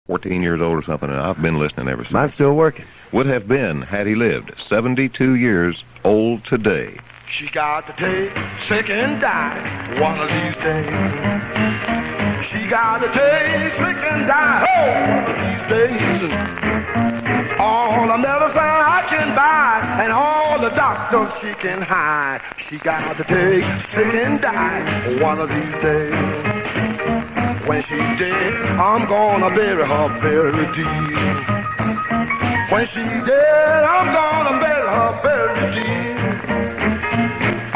14 years old or something, and I've been listening ever since. Mine's still working. Would have been had he lived. 72 years old today. She got to take sick and die one of these days. She got to take sick and die one of these days. All the medicine I can buy and all the doctors she can hide. She got to take sick and die one of these days. When she's dead, I'm gonna bury her very deep. When she's dead, I'm gonna bury her very deep.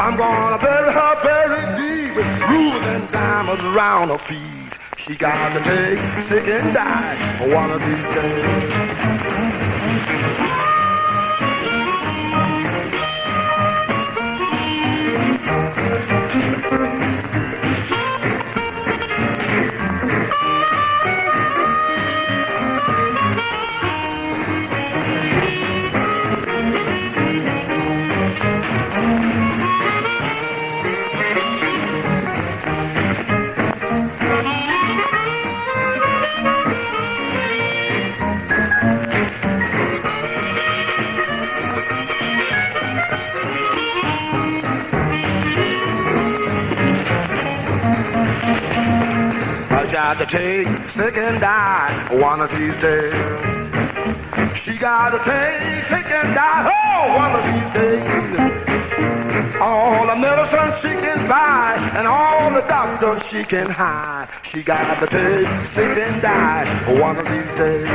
I'm gonna bury her very deep with rubies and diamonds around her feet. She got to take sick and die one of these days. Got to take sick and die one of these days. She got to take sick and die one of these days. All the medicine she can buy and all the doctors she can hide. She got to take sick and die one of these days.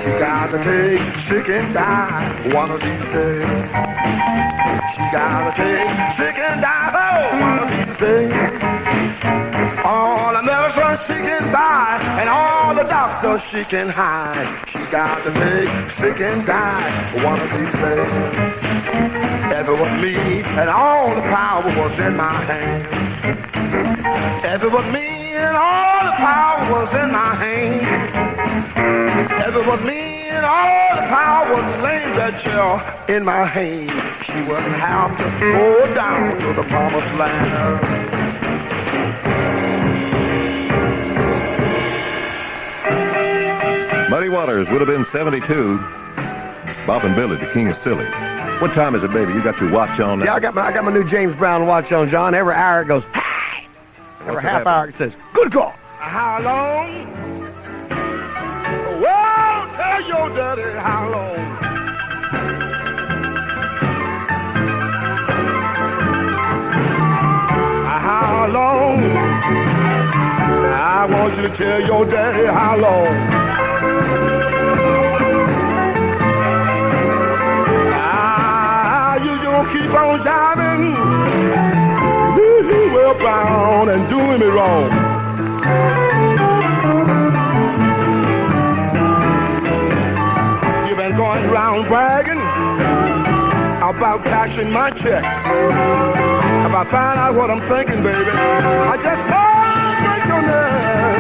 She got to take sick and die one of these days. She got to take sick and die one of these days. All the medicine she can buy and all the doctors she can hide. She got to take sick and die one of these days. If it was me and all the power was in my hand. If it was me and all the power was in my hand. If it was me and all the power was laying that chair in my hand. She wouldn't have to go down to the promised land. Muddy Waters would have been 72. Bob and Billy, the king of silly. What time is it, baby? You got your watch on now? Yeah, I got my new James Brown watch on, John. Every hour it goes, hi. Every half hour it says, good call. How long? Well, tell your daddy how long. How long? I want you to tell your daddy how long. You gonna keep on jiving, well bound and doing me wrong. You've been going around bragging about cashing my check. If I find out what I'm thinking, baby, I just can't break your neck.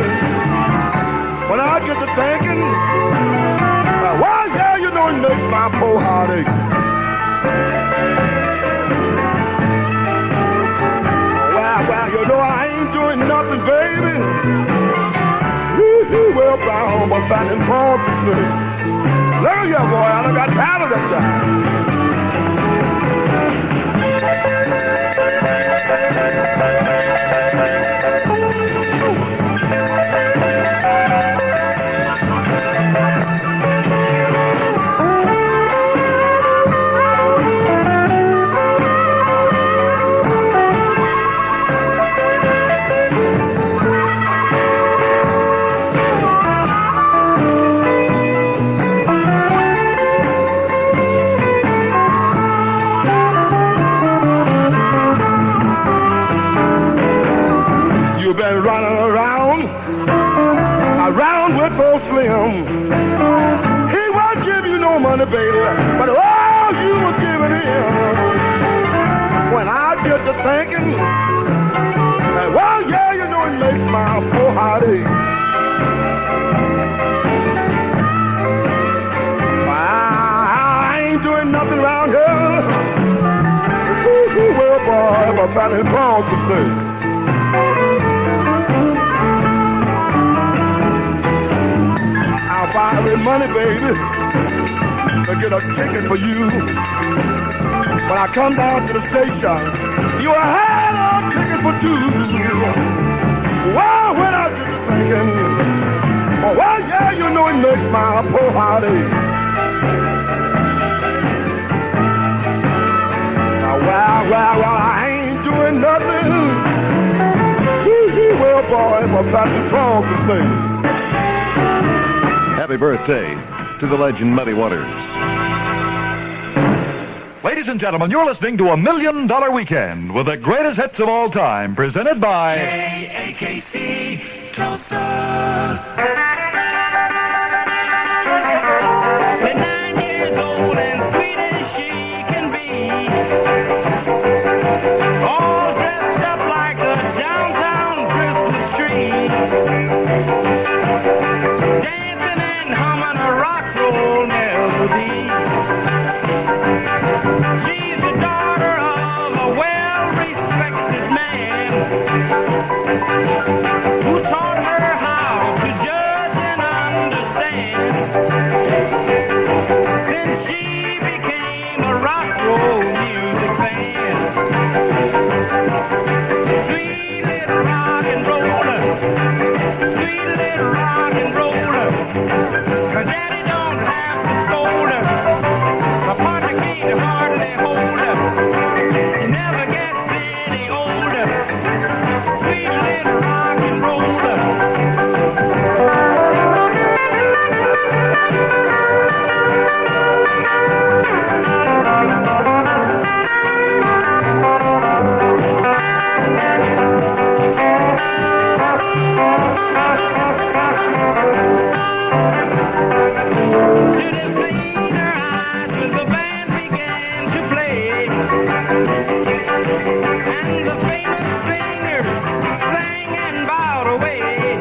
When I get to thinking, why the hell you know it makes my poor heart ache? Well, you know I ain't doing nothing, baby. Well, brown, but fat and poor for snake. Look at you, boy, I done got tired of that time. Been running around with old Slim. He won't give you no money, baby, but all you were giving him. When I get to thinking, well, yeah, you know it makes my poor heart ache. I ain't doing nothing around here. Well, boy, I'm a fat and brown to stay. borrowing money, baby, to get a ticket for you. When I come down to the station, you had a ticket for two. Well, when I get to thinking, oh, well, yeah, you know it makes my poor heart ache. Well, I ain't doing nothing. Well, boy, I'm about to talk to say. Happy birthday to the legend Muddy Waters. Ladies and gentlemen, you're listening to $1 Million Weekend with the greatest hits of all time, presented by KAKC Tulsa. At 9 years old and sweet as she can be, all dressed up like a downtown Christmas tree, dancing and humming a rock roll melody. She's the daughter of a well-respected man who taught her how to judge and understand. Since she became a rock roll music fan, sweet little rock and roller, sweet little rock and roller. Her daddy don't have to scold her. My partner can't hardly hold her. He never gets any older. Sweet little rock and roller. Should have seen her eyes when the band began to play, and the famous singers sang and bowed away.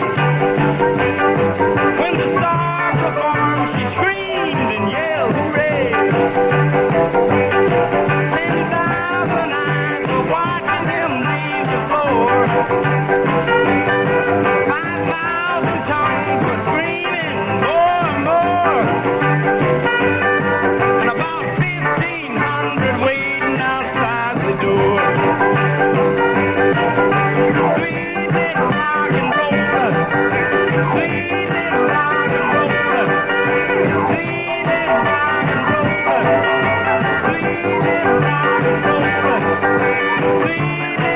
When the star performed, she screamed and yelled hooray. 10,000 eyes were watching him leave the floor. 5,000 tongues were screaming more and more, and about 1,500 waiting outside the door. Sweet little rock and roller, sweet little rock and roller, sweet little rock and roller, sweet little rock and roller, sweet little rock and roller, sweet little rock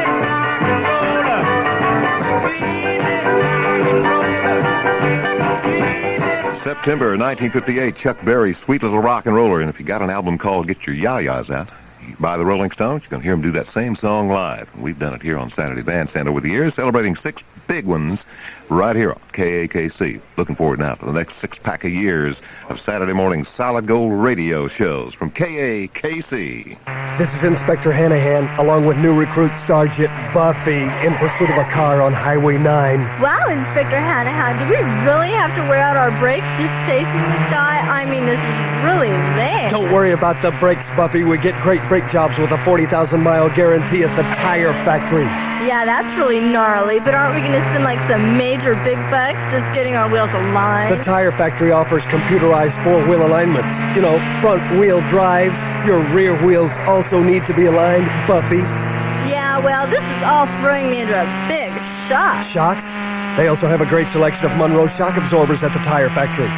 and roller, sweet little. September 1958, Chuck Berry's Sweet Little Rock and Roller. And if you got an album called Get Your Ya-Ya's Out, by the Rolling Stones, you're going to hear them do that same song live. We've done it here on Saturday Bandstand over the years, celebrating 6 big ones right here on KAKC. Looking forward now to the next 6-pack of years of Saturday morning solid gold radio shows from KAKC. This is Inspector Hanahan, along with new recruit Sergeant Buffy, in pursuit of a car on Highway 9. Wow, Inspector Hanahan, do we really have to wear out our brakes just chasing this guy? I mean, this is really lame. Don't worry about the brakes, Buffy. We get great brake jobs with a 40,000-mile guarantee at the tire factory. Yeah, that's really gnarly, but aren't we going to spend like some major big bucks just getting our wheels aligned? The tire factory offers computerized 4-wheel alignments. You know, front-wheel drives. Your rear wheels also need to be aligned, Buffy. Yeah, well, this is all throwing me into a big shock. Shocks? They also have a great selection of Monroe shock absorbers at the tire factory.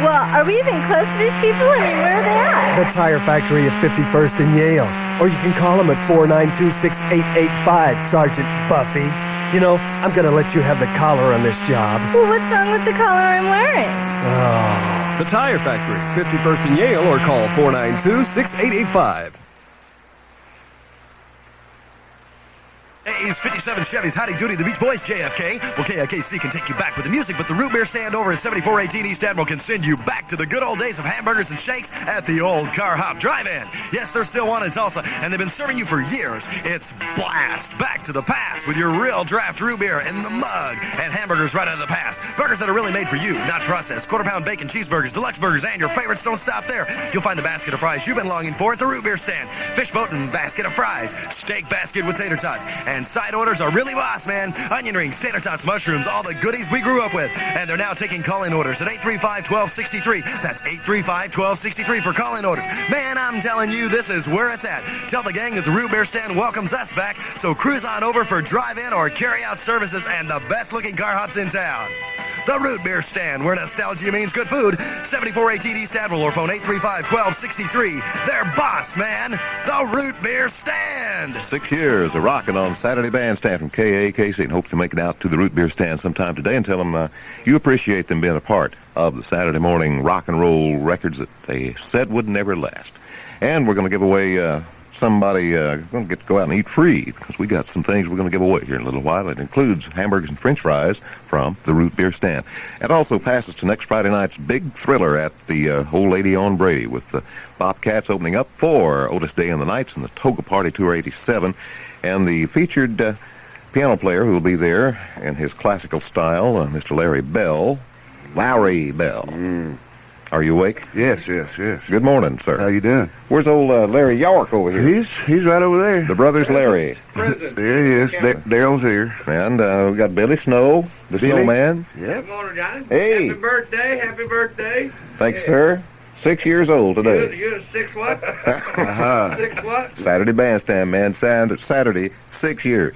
Well, are we even close to these people? I mean, where are they at? The tire factory at 51st and Yale. Or you can call them at 492-6885, Sergeant Buffy. You know, I'm going to let you have the collar on this job. Well, what's wrong with the collar I'm wearing? Oh. The tire factory, 51st and Yale, or call 492-6885. Hey, it's 57 Chevy's Howdy Doody, the Beach Boys, JFK. Well, KIKC can take you back with the music, but the root beer stand over at 7418 East Admiral can send you back to the good old days of hamburgers and shakes at the old Car Hop Drive-In. Yes, they're still one in Tulsa, and they've been serving you for years. It's blast back to the past with your real draft root beer in the mug and hamburgers right out of the past. Burgers that are really made for you, not processed. Quarter-pound bacon cheeseburgers, deluxe burgers, and your favorites don't stop there. You'll find the basket of fries you've been longing for at the root beer stand. Fish boat and basket of fries. Steak basket with tater tots. And side orders are really boss, man. Onion rings, tater tots, mushrooms, all the goodies we grew up with. And they're now taking call-in orders at 835-1263. That's 835-1263 for call-in orders. Man, I'm telling you, this is where it's at. Tell the gang that the Root Beer Stand welcomes us back, so cruise on over for drive-in or carry-out services and the best-looking car hops in town. The Root Beer Stand, where nostalgia means good food. 7418 East Admiral or phone 835-1263. They're boss, man. The Root Beer Stand. 6 years of rocking on Saturday Bandstand from KAKC, and hope to make it out to the Root Beer Stand sometime today and tell them you appreciate them being a part of the Saturday morning rock and roll records that they said would never last. And we're going to give away somebody going to get to go out and eat free, because we got some things we're going to give away here in a little while. It includes hamburgers and french fries from the Root Beer Stand. It also passes to next Friday night's big thriller at the Old Lady on Brady, with the Bobcats opening up for Otis Day and the Knights and the Toga Party Tour 87. And the featured piano player who will be there in his classical style, Mr. Larry Bell. Are you awake? Yes. Good morning, sir. How you doing? Where's old Larry York over here? He's right over there. The brothers Larry. There he is. Daryl's here. And we got Billy Snow, the snowman. Yep. Good morning, Johnny. Hey. Happy birthday. Thanks, sir. 6 years old today. You're 6 what? Uh-huh. 6 what? Saturday Bandstand, man. Saturday, 6 years.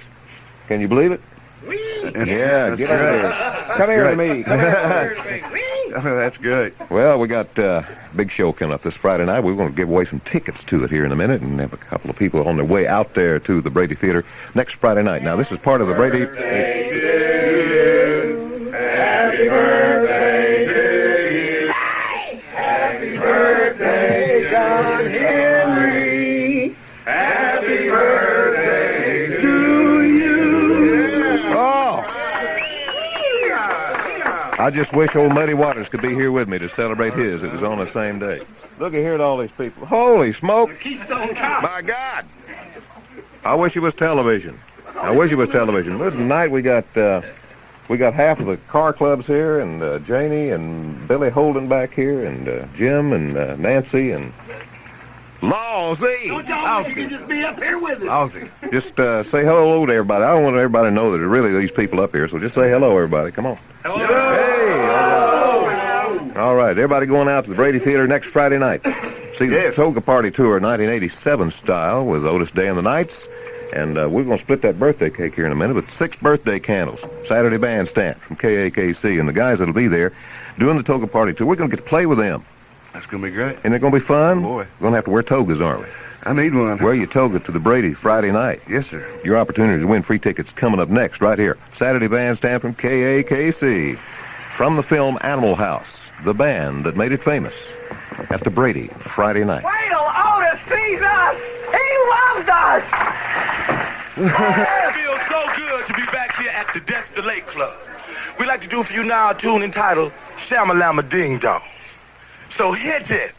Can you believe it? Whee! Yeah, That's get out great. here. Come here to me. That's great. Well, we got a big show coming up this Friday night. We're going to give away some tickets to it here in a minute, and have a couple of people on their way out there to the Brady Theater next Friday night. Now, this is part of the Brady... Happy birthday to you. Happy birthday, John Henry. Happy birthday to you. Oh! I just wish old Muddy Waters could be here with me to celebrate his. It was on the same day. Look at here at all these people. Holy smoke! My God! I wish it was television. But tonight we got half of the car clubs here, and Janie and Billy Holden back here, and Jim and Nancy and Lawsy. Don't y'all wish you could just be up here with us? Lawsy. Just say hello to everybody. I don't want everybody to know that there are really these people up here, so just say hello, everybody. Come on. Hello. Hey! All right, everybody going out to the Brady Theater next Friday night. See the Toga Party Tour 1987 style with Otis Day and the Knights. And we're going to split that birthday cake here in a minute with 6 birthday candles. Saturday Bandstand from KAKC. And the guys that'll be there doing the Toga Party Tour, we're going to get to play with them. That's going to be great. Isn't it going to be fun? Oh, boy. We're going to have to wear togas, aren't we? I need one. Wear your toga to the Brady Friday night. Yes, sir. Your opportunity to win free tickets coming up next right here. Saturday Bandstand from KAKC. From the film Animal House, the band that made it famous at the Brady Friday night. Wait till Otis sees us. He loves us. It feels so good to be back here at the Dexter Lake Club. We'd like to do for you now a tune entitled Shamalama Ding Dong. So hit it.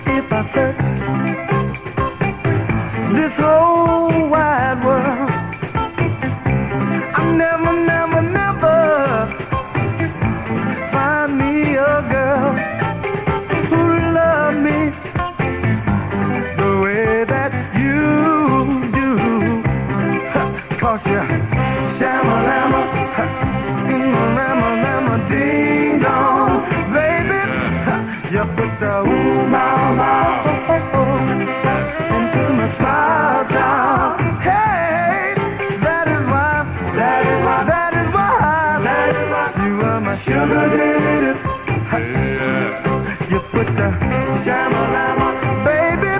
If I searched this whole wide world, I never find me a girl who love me the way that you do. 'Cause you shamalama, rama ding dong, baby. You put the ooh mama into my smile down. Hey, that is why you are my sugar daddy. You put the shamalama, baby,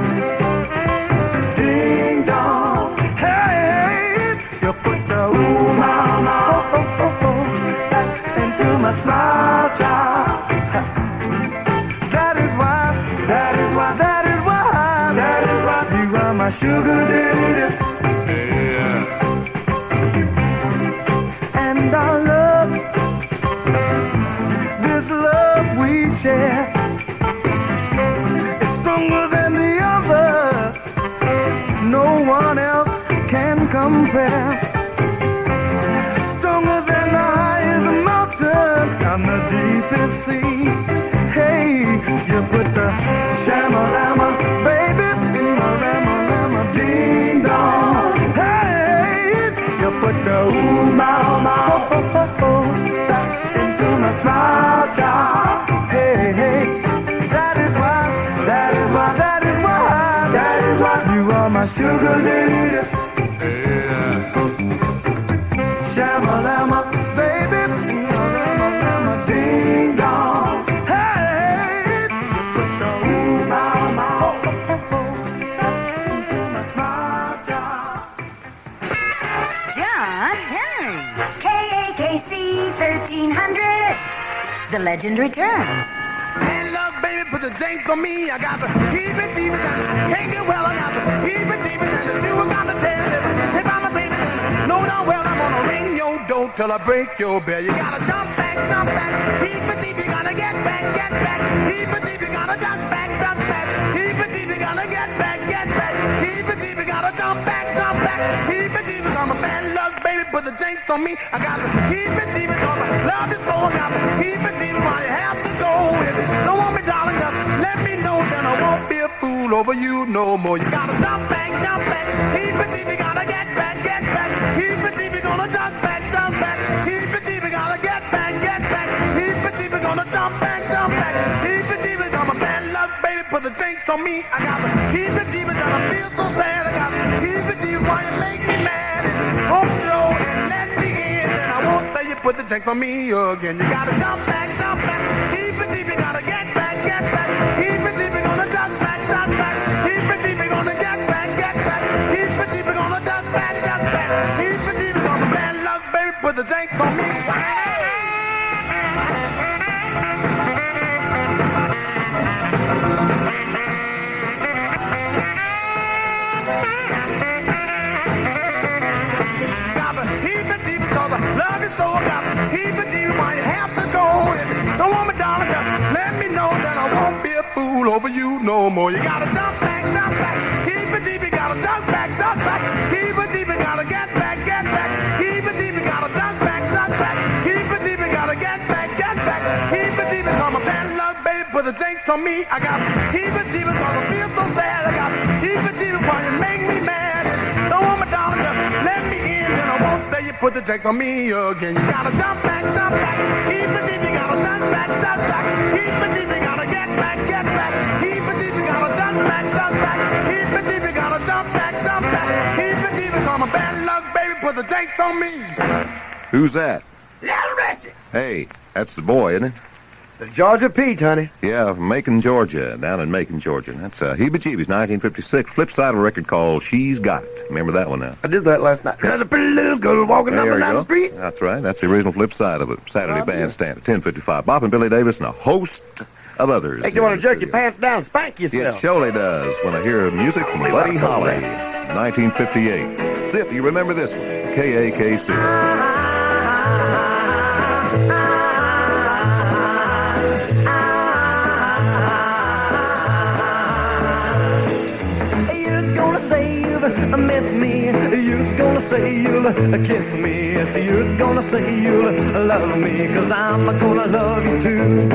ding dong. Hey, you put the ooh mama into my smile child. That is why you are my sugar daddy. And our love, this love we share, is stronger than the other. No one else compare. Stronger than the highest mountain and the deepest sea. Hey, you put the shama-lama, baby, in the rama-lama, ding-dong. Hey, you put the ooh-ma-ma, into my smile jar. Hey, hey, that is why you are my sugar daddy. Shama-lama, baby, shama-lama, ding-dong. Hey, put the ooh-ma-ma, into my smile jar. John Henry. KAKC 1300. The legend returns. Hey, look, baby, put the jinx on me. I got to keep it deep down. Can't get well, I got to keep it deep down. You got to tell it. If I'm a baby, no, well, I'm gonna ring your door till I break your bell. You gotta jump back. Keep it deep, you gotta get back. Keep it deep, you gotta duck back. Keep it deep, you gotta get back. Keep it deep, you gotta jump back. Keep it deep, I'm a bad luck, baby, put the jinx on me. I got to keep it deep, cause I love this boy. I got to keep it deep while you have to go. If you don't want me, darling, just let me know, then I won't be a fool over you no more. You gotta jump back. Keep it deep, you gotta get back. Keep it deep, you're gonna duck back. Keep it deep, you gotta get back. Keep it deep, you're gonna jump back. Keep it deep, I'm a bad luck, baby, put the jinx on me. I got to keep it deep, and I feel so sad. I got to keep it deep while you make me mad. Hope so and let me in, and I won't say you put the jinx on me again. You gotta jump back. Keep it deep, you gotta get back. Keep it deep, you're gonna duck back. Keep it deep, you're gonna get back. Keep it deep, you're gonna duck back. Keep it deep, I'm a bad luck, baby, put the jinx on me. Love is so got keep it deep while you have to go. If you don't want me, darling, just let me know that I won't be a fool over you no more. You gotta jump back. Keep it deep, you gotta duck back. Keep it deep, you gotta get back. Keep it deep, you gotta duck back. Keep it deep, you gotta get back. Keep it deep, I'm a bad luck, baby, put the jinx on me. I got keep it deep, cause I feel so sad. I got keep it deep while you make me mad. If you don't want me, darling, just let me in, and I won't say you put the jinx on me again. You gotta jump back. Keep it deep, you gotta duck back. Keep it deep, you gotta get back. Keep it deep, you gotta duck back. Keep it deep, you gotta jump back. Keep it deep, I'm a bad luck, baby, put the jinx on me. Who's that? Little Richard. Hey, that's the boy, isn't it? The Georgia Peach, honey. Yeah, from Macon, Georgia, down in Macon, Georgia. That's Heebie-Jeebies, 1956. Flip side of a record called She's Got It. Remember that one now? I did that last night. There's a pretty little girl walking up and down the street. That's right. That's the original flip side of it. Saturday Bandstand at 10:55. Bob and Billy Davis and a host of others. Make you want to jerk your pants down and spank yourself. It surely does when I hear music from Buddy Holly, 1958. See if you remember this one. KAKC. Miss me, you're gonna say you'll kiss me. You're gonna say you'll love me, 'cause I'm gonna love you too.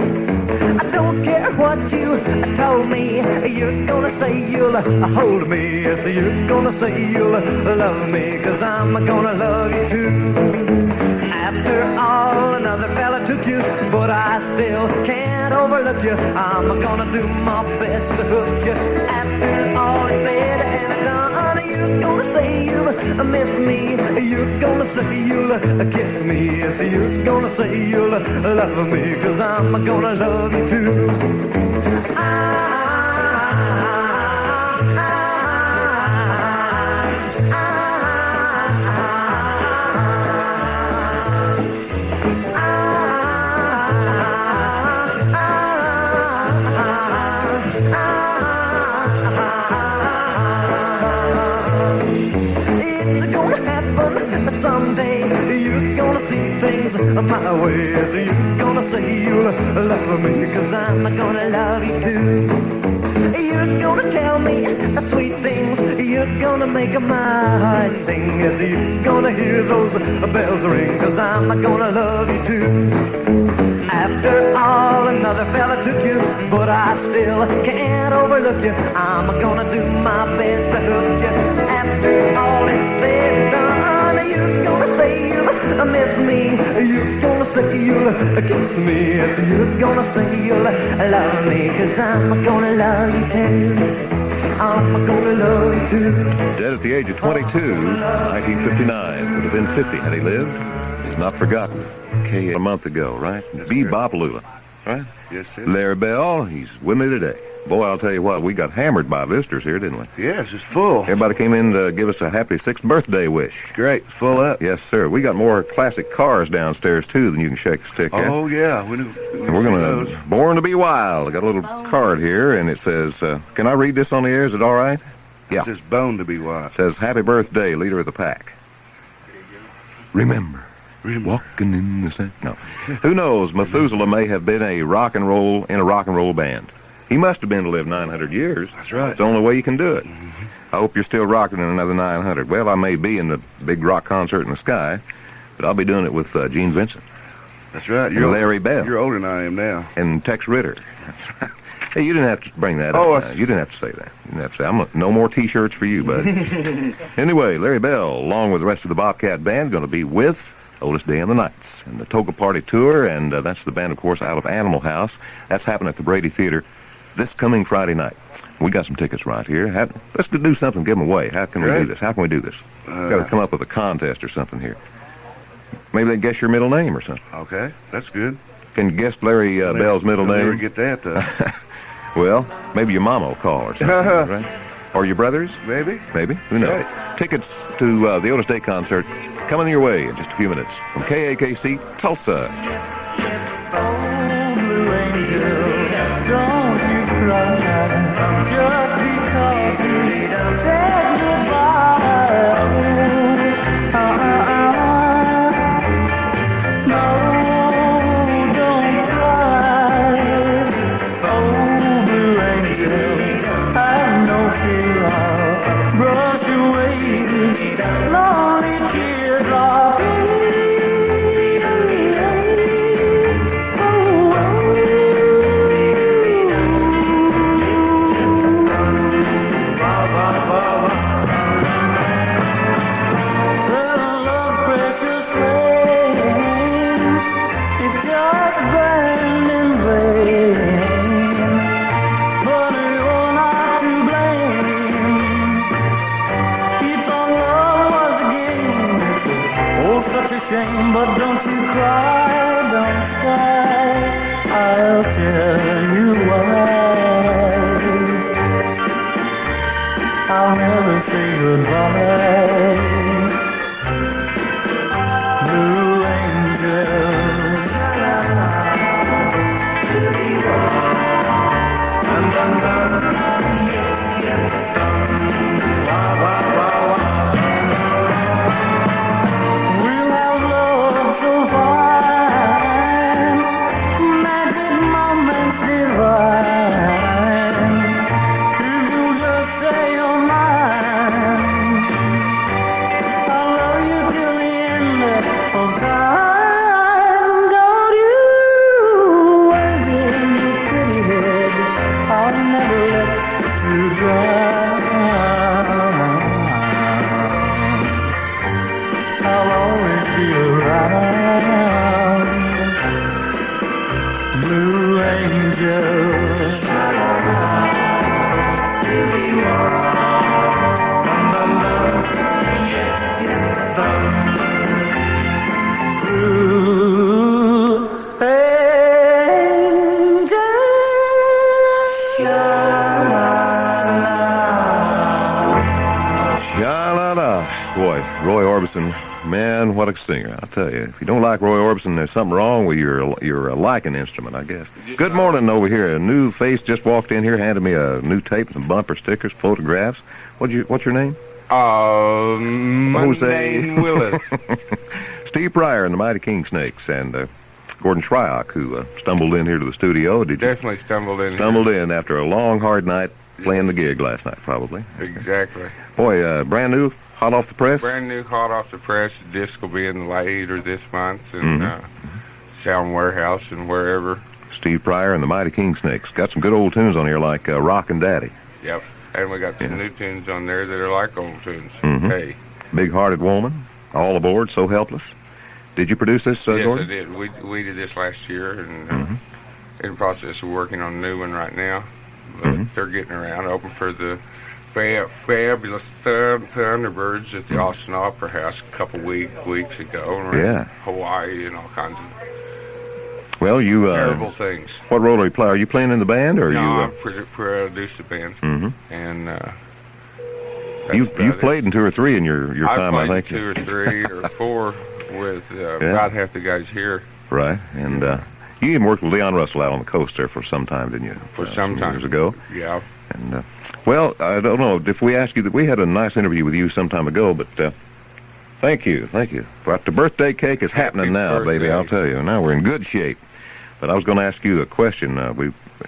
I don't care what you told me. You're gonna say you'll hold me. You're gonna say you'll love me, 'cause I'm gonna love you too. After all, another fella took you, but I still can't overlook you. I'm gonna do my best to hook you. After all is said and done, you're gonna say you'll miss me. You're gonna say you'll kiss me. You're gonna say you'll love me, 'cause I'm gonna love you too. Someday you're gonna see things my way. So you're gonna say you'll love me, 'cause I'm gonna love you too. You're gonna tell me sweet things. You're gonna make my heart sing. Yes, you're gonna hear those bells ring, 'cause I'm gonna love you too. After all, another fella took you, but I still can't overlook you. I'm gonna do my best to hook you. After all is said and done, you're gonna say you'll miss me. You're gonna say you'll kiss me. Yes, you're gonna say you'll love me, 'cause I'm gonna love you too. I'm gonna love you too. Dead at the age of 22, 1959. Would have been 50 had he lived. He's not forgotten. A month ago, right? Bebop Lula, right? Yes, sir. Larry Bell, he's with me today. Boy, I'll tell you what, we got hammered by visitors here, didn't we? Yes, it's full. Everybody came in to give us a happy 6th birthday wish. Great, full up. Yes, sir. We got more classic cars downstairs, too, than you can shake a stick at. Oh, yeah. And we're going to, Born to be Wild. I got a little card here, and it says, can I read this on the air? Is it all right? Yeah. It says Bone to be Wild. It says, happy birthday, leader of the pack. Remember. Walking in the sun. No. Who knows? Methuselah may have been in a rock and roll band. He must have been to live 900 years. That's right. It's the only way you can do it. I hope you're still rocking in another 900. Well, I may be in the big rock concert in the sky, but I'll be doing it with Gene Vincent. That's right. And Larry Bell. You're older than I am now. And Tex Ritter. That's right. Hey, you didn't have to bring that Oh, up. You didn't have to say that. You didn't have to say, no more T-shirts for you, buddy. Anyway, Larry Bell, along with the rest of the Bobcat Band, going to be with Oldest Day in the Nights and the Toga Party Tour, and that's the band, of course, out of Animal House. That's happening at the Brady Theater this coming Friday night. We got some tickets right here. Let's do something, give them away. How can we do this? How can we do this? Got to come up with a contest or something here. Maybe they guess your middle name or something. Okay, that's good. Can you guess Larry Bell's middle name? Never get that, though. Well, maybe your mama will call or something, right? Or your brothers? Maybe. Maybe. Who knows? Right. Tickets to the Otis Day concert coming your way in just a few minutes from KAKC, Tulsa. Oh, Blue Angel, don't you cry just because we said goodbye. No, don't cry. Oh, Blue Angel, have no fear, I'll brush away lonely teardrop. But don't you cry, don't cry, I'll tell you why. I'll never say goodbye. Blue angels, Roy Orbison, man, what a singer! I'll tell you, if you don't like Roy Orbison, there's something wrong with your liking instrument, I guess. Good morning over here. A new face just walked in here, handed me a new tape, some bumper stickers, photographs. What's your name? My name Willis. Steve Pryor and the Mighty King Snakes, and Gordon Shryock, who stumbled in here to the studio. Definitely stumbled in in after a long, hard night playing the gig last night, probably. Exactly. Boy, brand new, hot off the press? Brand new, hot off the press. The disc will be in later this month, and Sound Warehouse and wherever. Steve Pryor and the Mighty King Snakes. Got some good old tunes on here like Rockin' Daddy. Yep. And we got some new tunes on there that are like old tunes. Mhm. Hey. Big-Hearted Woman, All Aboard, So Helpless. Did you produce this, Yes, Gordon? I did. We did this last year, and in the process of working on a new one right now. But they're getting around, open for the fabulous Thunderbirds at the Austin Opera House a couple weeks ago. And we're in Hawaii and all kinds of well, you terrible things. What role are you playing? Are you playing in the band, or no, you? I produced the band, and you've played in 2 or 3 in your time, I think. I've played 2 or 3 or 4 with about half the guys here. Right, and you even worked with Leon Russell out on the coast there for some time, didn't you? For some time. Years ago. Yeah. And well, I don't know if we asked you that we had a nice interview with you some time ago, but thank you. But the birthday cake is happening now, baby. I'll tell you. Now we're in good shape. But I was going to ask you a question.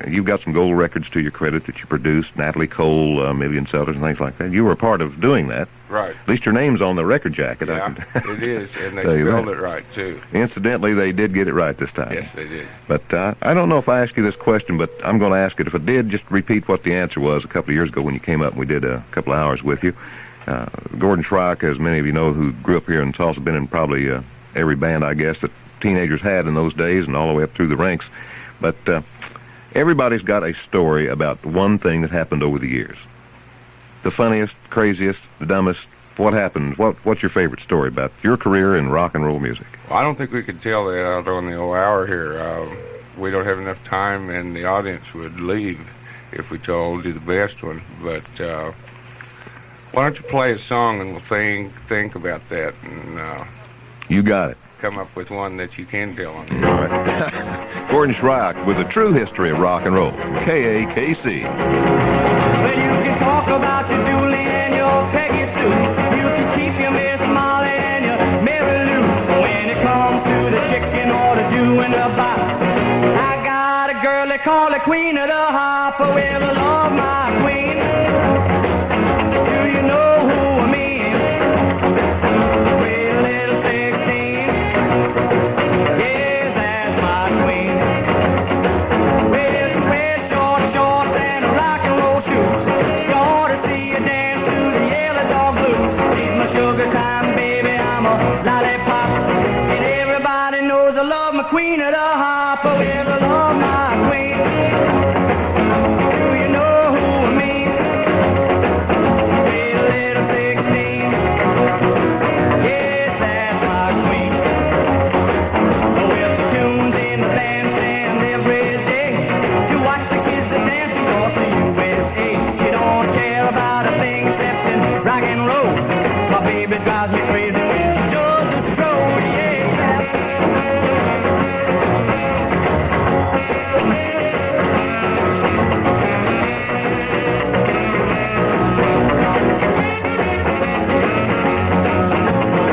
You've got some gold records to your credit that you produced, Natalie Cole, Million Sellers, and things like that. You were a part of doing that. Right. At least your name's on the record jacket. Yeah, it is, and they spelled it right, too. Incidentally, they did get it right this time. Yes, they did. But I don't know if I asked you this question, but I'm going to ask it. If I did, just repeat what the answer was a couple of years ago when you came up and we did a couple of hours with you. Gordon Shryock, as many of you know who grew up here in Tulsa, been in probably every band, I guess, that teenagers had in those days and all the way up through the ranks. But everybody's got a story about one thing that happened over the years. The funniest, craziest, the dumbest. What happened? What's your favorite story about your career in rock and roll music? Well, I don't think we could tell that out on the old hour here. We don't have enough time, and the audience would leave if we told you the best one. But why don't you play a song and we'll think about that, and you got it. Come up with one that you can tell on. Gordon Shryock with a true history of rock and roll. KAKC. Well, you can talk about your Julie and your Peggy Sue. You can keep your Miss Molly and your Mary Lou. When it comes to the chicken or the doing the bop, I got a girl they call the Queen of the Hop. Well, I love my queen. Do you know who I mean? Well, little 16. Yes, that's my queen. Well, she wears short shorts and rock and roll shoes. You ought to see her dance to the Yellow Dog Blues. She's my sugar time baby, I'm a lollipop. And everybody knows I love my Queen of the Hop. Well, I love my queen. Do you know who I mean? Well, little 16. Yes, that's my queen. Well, she tunes in the bandstand every day to watch the kids that dance across the USA. She don't care about a thing except in rock and roll. My baby drives me crazy when she does the stroll, yeah.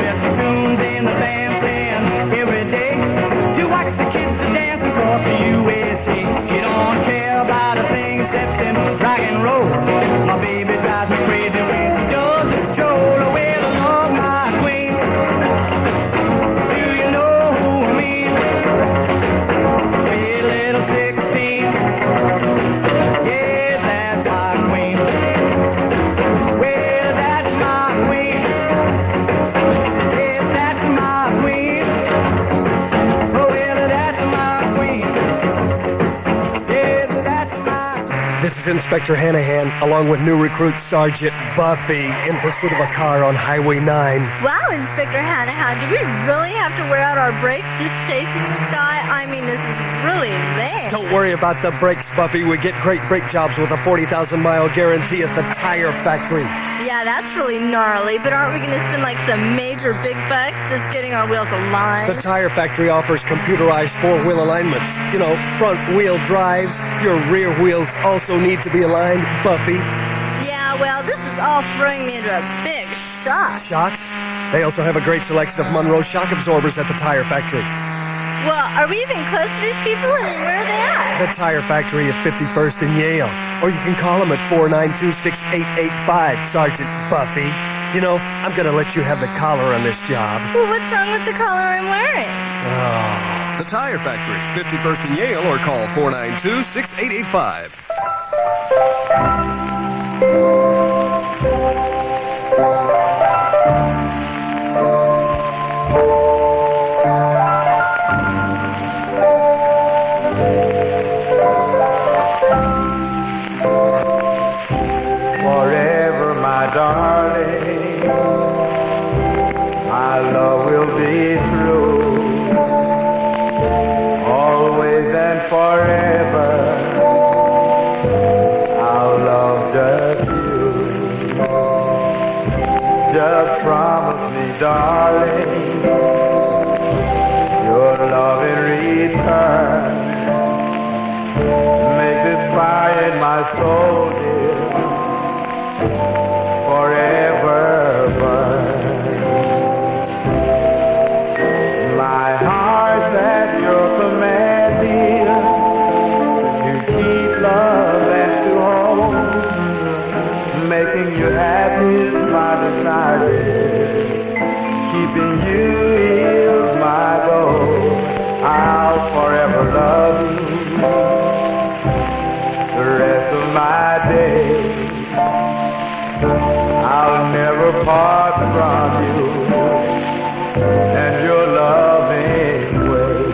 Well, she tunes in the bandstand every day to watch the kids that dance across the USA. She don't care about a thing except in rock and roll. My baby drives me crazy when she does the stroll. Well, I love my queen. Do you know who I mean? Well, little 16. Yeah, that's my queen. Well, that's my queen. Yeah, that's my queen. Oh, well, that's my queen. Yeah, that's my This is Inspector Hanahan, along with new recruit Sergeant Buffy, in pursuit of a car on Highway 9. Wow, Inspector Hanahan, do we really have to wear out our brakes just chasing this guy? I mean, this is really lame. Don't worry about the brakes, Buffy. We get great brake jobs with a 40,000-mile guarantee at the tire factory. Yeah, that's really gnarly, but aren't we going to spend like some major big bucks just getting our wheels aligned? The tire factory offers computerized four-wheel alignments. You know, front-wheel drives. Your rear wheels also need to be aligned, Buffy. Yeah, well, this is all throwing me into a big shock. Shocks? They also have a great selection of Monroe shock absorbers at the tire factory. Well, are we even close to these people? I mean, where are they at? The tire factory at 51st and Yale. Or you can call them at 492-6885, Sergeant Buffy. You know, I'm going to let you have the collar on this job. Well, what's wrong with the collar I'm wearing? Oh. The Tire Factory, 51st and Yale, or call 492-6885. Forever, my darling, my love will be true. Always and forever, I'll love just you. Just promise me, darling, your love in return. Make this fire in my soul, dear, forever burn. My heart's at your command, dear, to keep love and to hold. Making you happy is my desire, dear. Keeping you is my goal. I'll forever love you the rest of my days. I'll never part from you and your loving ways.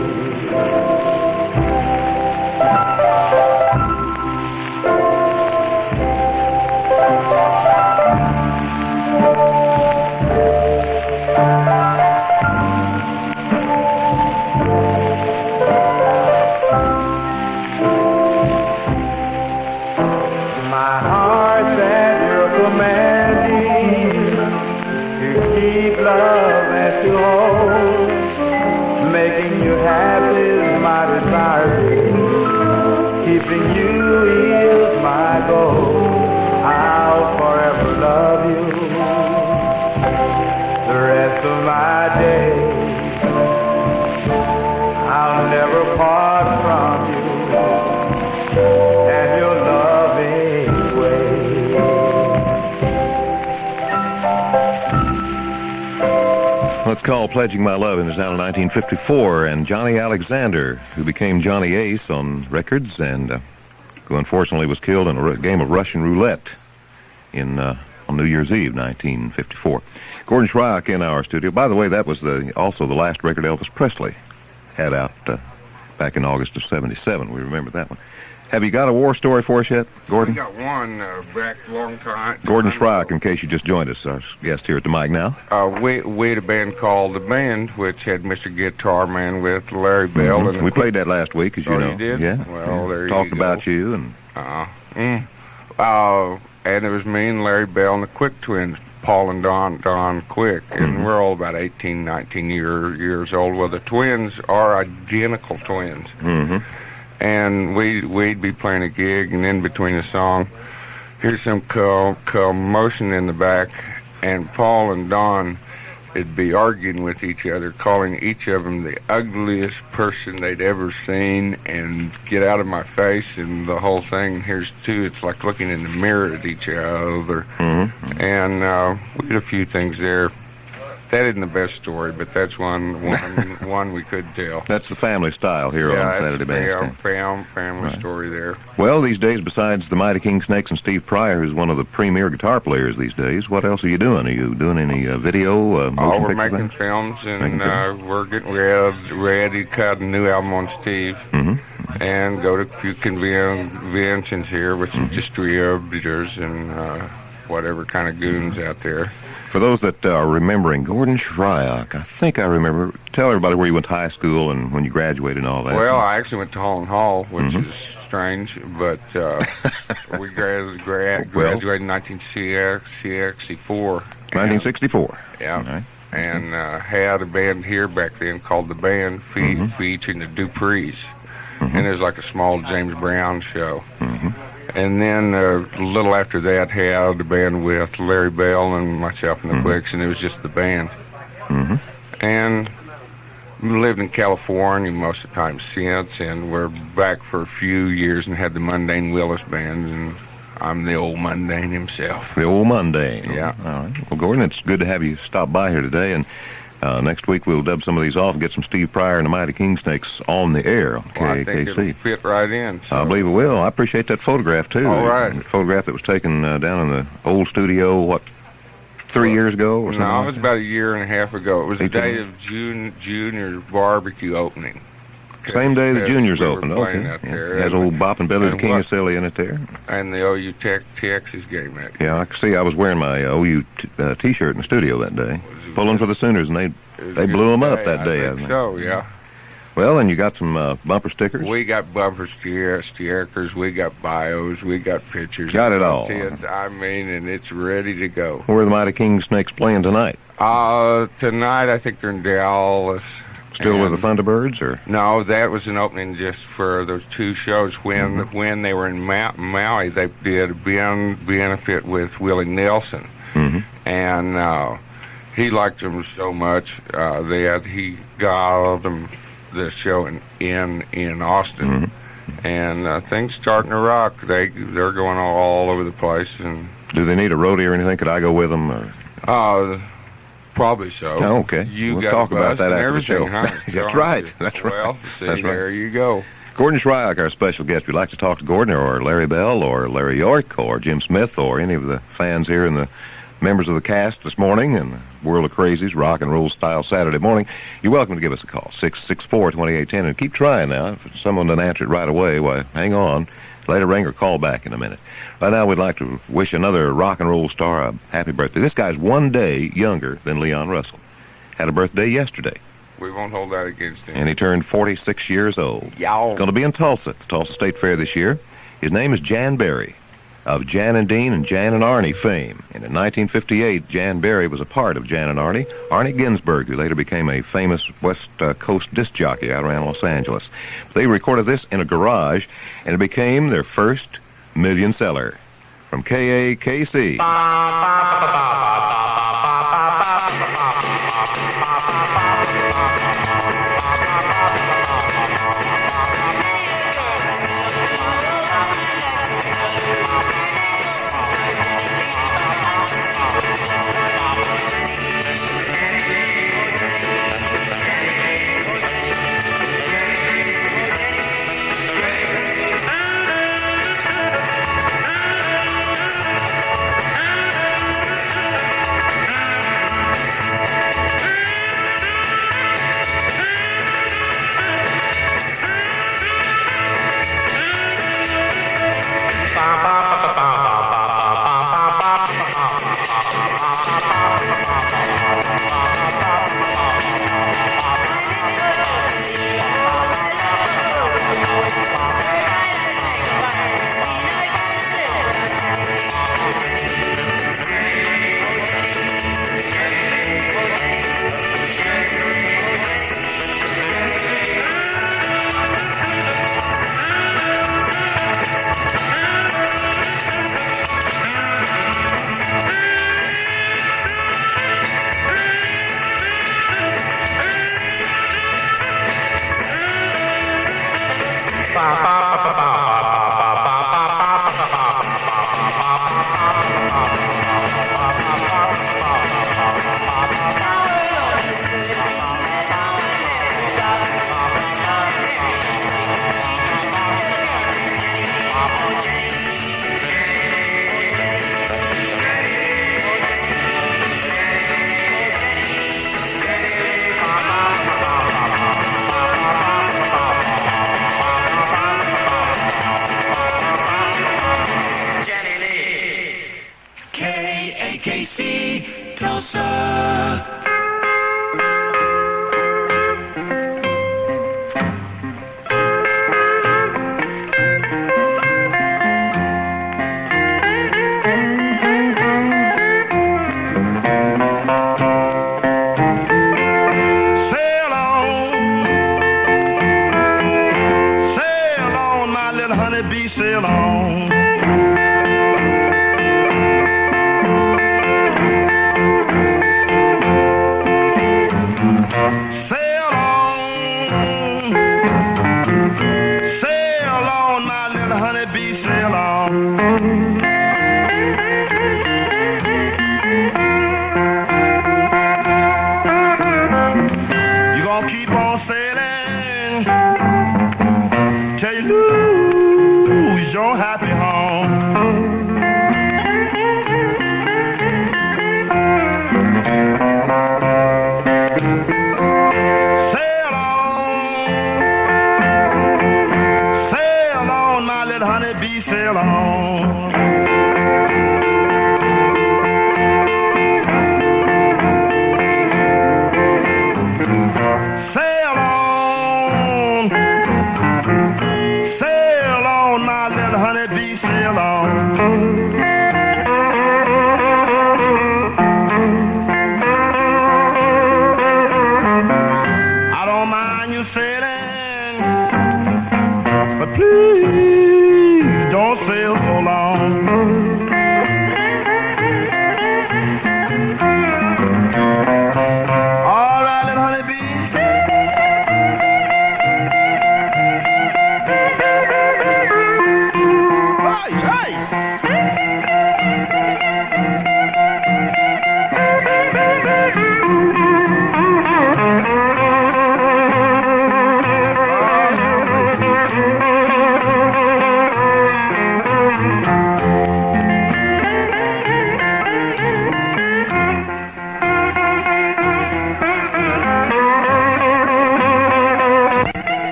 My heart's at your command, to keep love and to hold. Making you happy is my desire, keeping you is my goal. I'll forever love you the rest of my days. I'll never part from you and your loving ways. Let's call Pledging My Love, and it's out in 1954, and Johnny Alexander, who became Johnny Ace on records, and who unfortunately was killed in a game of Russian roulette on New Year's Eve, 1954. Gordon Shryock in our studio. By the way, that was also the last record Elvis Presley had out back in August of 77. We remember that one. Have you got a war story for us yet, Gordon? We got one back a long time. Gordon Shryock, in case you just joined us, our guest here at the mic now. We had a band called The Band, which had Mr. Guitar Man with Larry Bell. Mm-hmm. And we played that last week, as you know. You did? Yeah. Well, there Talked you about go. you and... And it was me and Larry Bell and the Quick Twins, Paul and Don Quick, and we're all about 18, 19 years old. Well, the twins are identical twins. Mm-hmm. And we'd be playing a gig, and in between a song, here's some commotion in the back, and Paul and Don would be arguing with each other, calling each of them the ugliest person they'd ever seen, and get out of my face, and the whole thing. Here's two. It's like looking in the mirror at each other. Mm-hmm. And we did a few things there. That isn't the best story, but that's one we could tell. That's the family style here on Saturday Bandstand. Family story there. Well, these days, besides the Mighty King Snakes and Steve Pryor, who's one of the premier guitar players these days, what else are you doing? Are you doing any video, motion we're picture making things? films, and we're getting ready to cut a new album on Steve, and go to a few conventions here with some distributors and whatever kind of goons out there. For those that are remembering, Gordon Shryock, I think I remember. Tell everybody where you went to high school and when you graduated and all that. Well, I actually went to Hall, which is strange, but we graduated in 1964. 1964. Yeah. Right. And had a band here back then called The Band, featuring the Duprees. And it was like a small James Brown show. And then a little after that, had a band with Larry Bell and myself and the Quicks, and it was just the band. And lived in California most of the time since, and we're back for a few years and had the Mundane Willis Band, and I'm the old Mundane himself. The old Mundane. Yeah. All right. Well, Gordon, it's good to have you stop by here today, and next week we'll dub some of these off and get some Steve Pryor and the Mighty King Snakes on the air on Well, I think KAKC. it'll fit right in. I believe it will. I appreciate that photograph, too. All right. The photograph that was taken down in the old studio, 3 years ago or something? No, it like was that? about a year and a half ago. It was the 18. day of Junior barbecue opening. Same day the juniors we were opened. playing Okay. out there. Has old Bop and Billy the and King what- of Silly in it there. And the OU Texas game that Yeah, I can see. I was wearing my OU T-shirt in the studio that day, pulling for the Sooners, and It was they a blew good them up that I day. think so, yeah. Well, and you got some bumper stickers. We got bumper stickers, we got bios, we got pictures. Got it all. I mean, and it's ready to go. Where are the Mighty King Snakes playing tonight? Tonight I think they're in Dallas. Still with the And- Thunderbirds, or? No, that was an opening just for those two shows. When they were in Maui, they did a benefit with Willie Nelson, and he liked them so much that he got them the show in Austin, and things starting to rock. They're going all over the place, and Do they need a roadie or anything? Could I go with them? Or? probably so. Oh, okay. You We'll got talk a about bus that and after the show. everything, huh? That's right. That's right. Well, see, That's right. there you go. Gordon Shryock, our special guest. We'd like to talk to Gordon or Larry Bell or Larry York or Jim Smith or any of the fans here and the members of the cast this morning in the World of Crazies, Rock and Roll Style Saturday morning. You're welcome to give us a call, 664-2810, and keep trying now. If someone doesn't answer it right away, why, hang on. Let a ring or call back in a minute. Right now, we'd like to wish another rock and roll star a happy birthday. This guy's 1 day younger than Leon Russell. Had a birthday yesterday, We won't hold that against him. and he turned 46 years old. Y'all. Going to be in Tulsa, at the Tulsa State Fair this year. His name is Jan Berry, of Jan and Dean and Jan and Arnie fame. And in 1958, Jan Berry was a part of Jan and Arnie. Arnie Ginsberg, who later became a famous West Coast disc jockey out around Los Angeles. They recorded this in a garage, and it became their first million seller. From KAKC. KAKC Tulsa. Sail on, my little honeybee, sail on.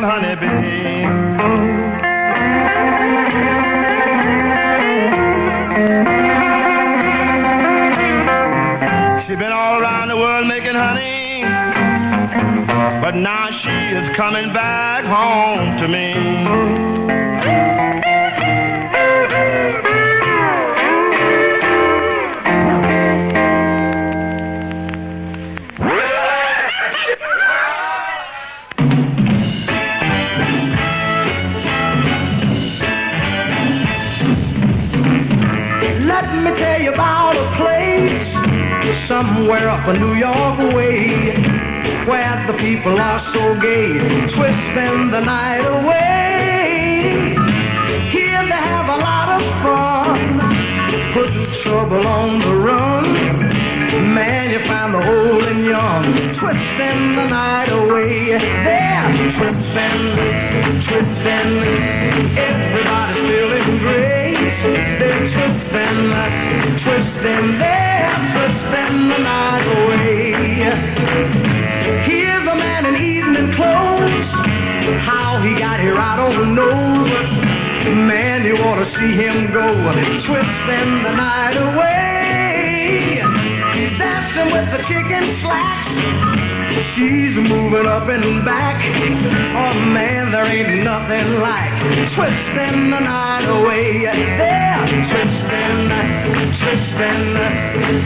honeybee. She's been all around the world making honey, but now she is coming back home to me. Let me tell you about a place somewhere up a New York way, where the people are so gay, twisting the night away. Here they have a lot of fun, putting trouble on the run. Man, you find the old and young, twisting the night away. They're twisting, twisting, everybody's feeling great. They're twisting, twisting, they're twisting the night away. Here's a man in evening clothes, how he got here I don't know. Man, you ought to see him go, twisting the night away. She's dancing with the chicken slacks, she's moving up and back. Oh man, there ain't nothing like twisting the night away. They're twisting, twisting,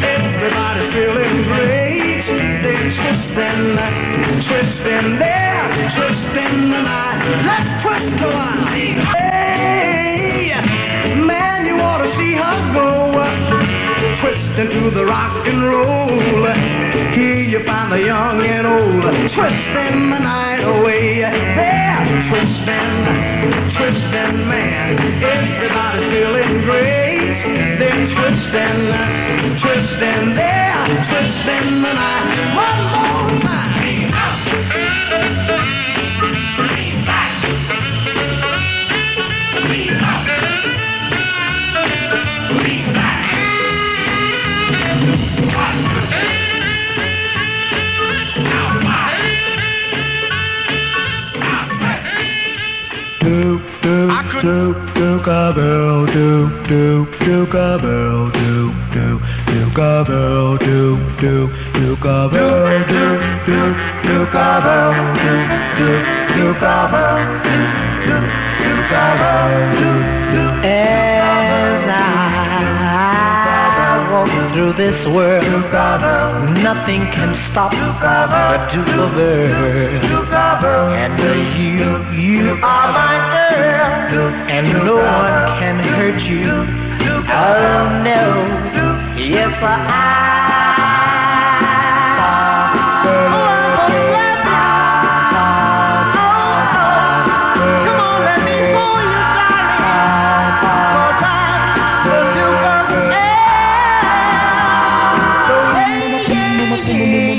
everybody's feeling great. They're twisting, twisting, they're twisting the night. Let's twist a while. Hey, man, you ought to see her go, twisting to the rock and roll. Here you find the young and old, twisting the night away. They're twisting, twisting, man, everybody's feeling great. They're twisting, twisting, they're twisting the night. One more time. Dook-a-bell, dook, dook, dook-a-bell, dook, dook, dook-a-bell, dook, dook, dook-a-bell, dook, dook, dook-a-bell, dook, dook, dook-a-bell, dook, dook, dook-a-bell, dook, dook. As I walk through this world, nothing can stop the Duke of Earl. And you are my girl, and no one can hurt you. Oh no, yes I. Come on, let me hold you, darling. For I'm the Duke of Earl. So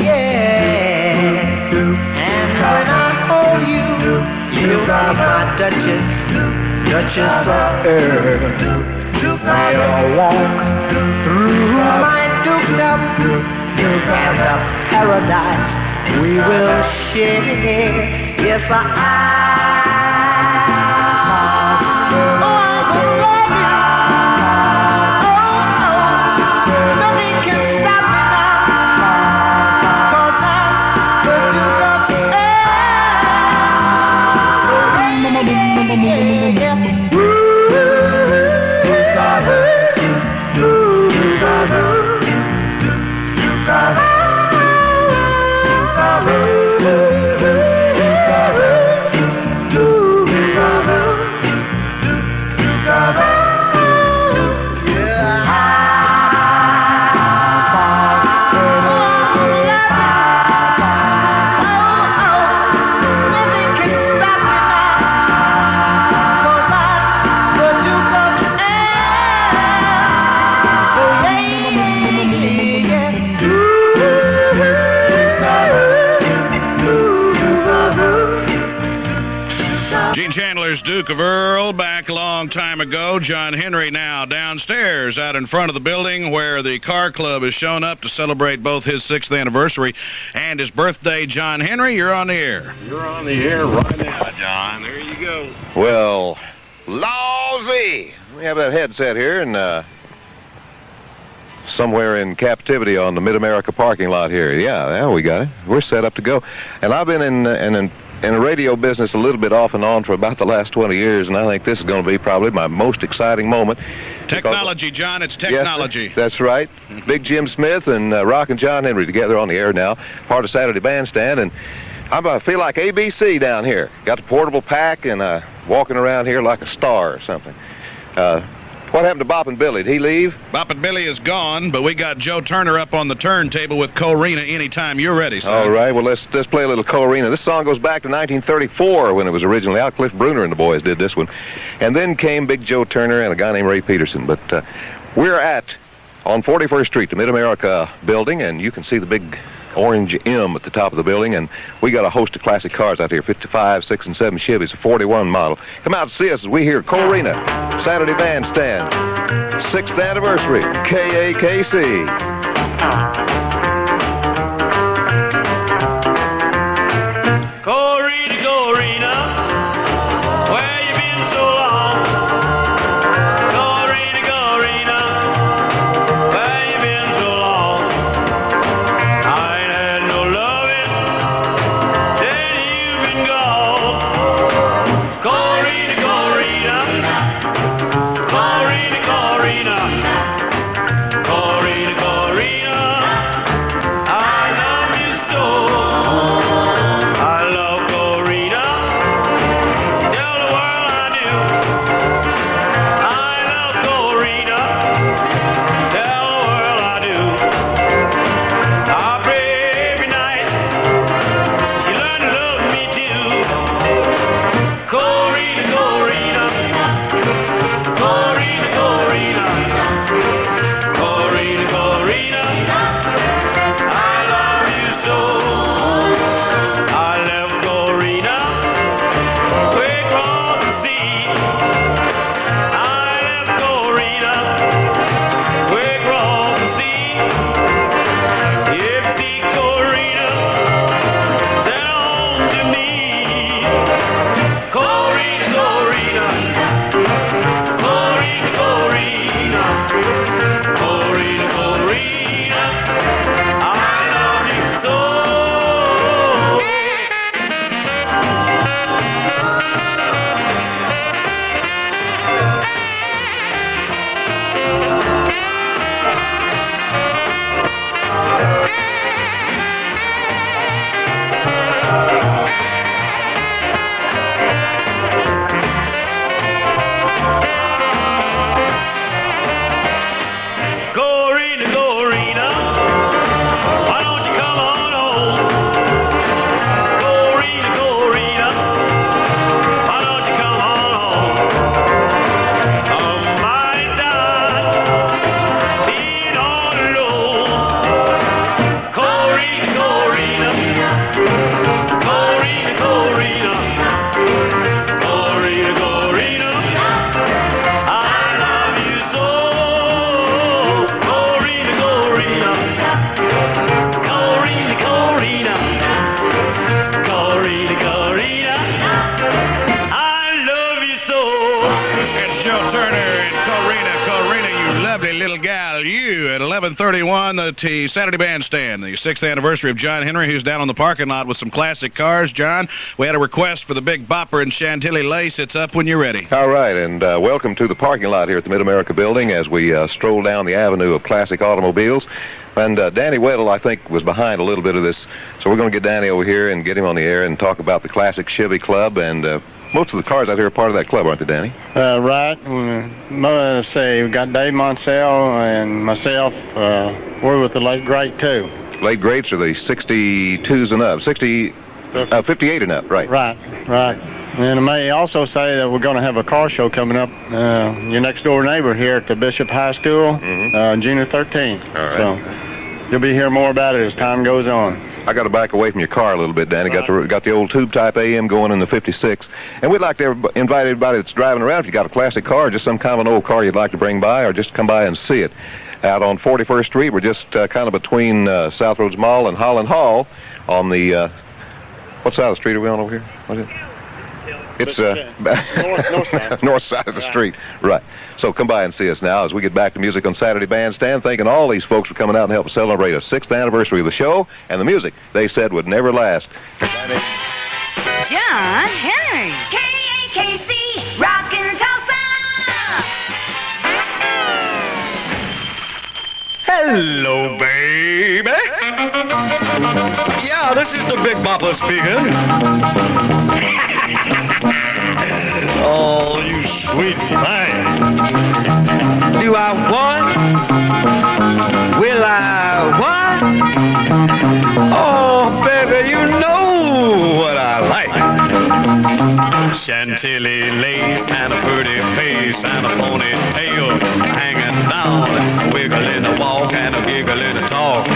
yeah. And when I hold you, you'll be my Duchess of Earl. We'll walk through my dukedom, and the paradise we will share. Yes, I will love you. Oh, nothing can stop me now, 'cause I'm the Duke of Gene Chandler's Duke of Earl back a long time ago. John Henry now downstairs out in front of the building where the car club has shown up to celebrate both his 6th anniversary and his birthday. John Henry, you're on the air. You're on the air right now, John. There you go. Well, Lawsy! We have that headset here and somewhere in captivity on the Mid-America parking lot here. Yeah, we got it. We're set up to go. And I've been in the radio business a little bit off and on for about the last 20 years, and I think this is going to be probably my most exciting moment. Technology, John, it's technology. Yes, that's right. Big Jim Smith and Rockin' John Henry together on the air now, part of Saturday Bandstand, and I feel like ABC down here. Got the portable pack and walking around here like a star or something. What happened to Bop and Billy? Did he leave? Bop and Billy is gone, but we got Joe Turner up on the turntable with Corina anytime you're ready, son. All right, well, let's play a little Corina. This song goes back to 1934 when it was originally out. Cliff Bruner and the boys did this one. And then came Big Joe Turner and a guy named Ray Peterson. But we're on 41st Street, the Mid-America building, and you can see the big orange M at the top of the building, and we got a host of classic cars out here, 55, 6, and 7 Chevys, a 41 model. Come out and see us as we hear Corina, Saturday Bandstand, 6th anniversary, KAKC. Corina, Corina, where you been so long? Corina, Corina, where you been so long? I ain't had no loving, then you've been gone. Corina, Corina, Corina, Corina, Corina, Corina, I love you so. I love Corina. Tell the world I do. I love Corina. Tell the world I do. I pray every night she learn to love me too. Corina, Corina, Corina, Corina, Corina, Corina, I love you so. I love Corina, way across the sea. I love Corina, way across the sea. If you see Corina, send home to me. Corina, Corina, Corina, Corina, Corina, Corina, I love you so. Corina, Corina, why don't you come on home? Corina, Corina, why don't you come on home? I'm mighty tired being all alone. Corina, Corina, Corina, Corina, Corina, Corina, I love you so. Corina, Corina, Corina, Corina, Corina, Corina, I love you so. It's Joe Turner and Corina. Corina, you lovely little gal. You at 11:31 at the Saturday Bandstand, the 6th anniversary of John Henry, who's down on the parking lot with some classic cars. John, we had a request for the Big Bopper and Chantilly Lace. It's up when you're ready. All right, and welcome to the parking lot here at the Mid-America building as we stroll down the avenue of classic automobiles. And Danny Weddle, I think, was behind a little bit of this, so we're going to get Danny over here and get him on the air and talk about the Classic Chevy Club, and most of the cars out here are part of that club, aren't they, Danny? Right. Let's see, we got Dave Monsell and myself. We're with the late great, too. Late greats are the 62s and up, 58 and up, right? Right. And I may also say that we're going to have a car show coming up. Your next door neighbor here at the Bishop High School, June 13th. All right. So you'll be hearing more about it as time goes on. I got to back away from your car a little bit, Danny. Got the old tube-type AM going in the 56. And we'd like to invite everybody that's driving around, if you got a classic car, or just some kind of an old car you'd like to bring by, or just come by and see it. Out on 41st Street, we're just kind of between South Roads Mall and Holland Hall on the, what side of the street are we on over here? What is it? It's north side of the street. Right. So come by and see us now as we get back to music on Saturday Bandstand. Thanking all these folks for coming out and helping celebrate a 6th anniversary of the show and the music they said would never last. John Henry. KAKC, Rockin' Tulsa. Hello, baby. Yeah, this is the Big Bopper speaking. Oh, you sweet thing. Do I want? Will I want? Oh, baby, you know what I like. Chantilly lace and a pretty face and a ponytail hanging down, a wiggle in the walk and a giggle in the talk.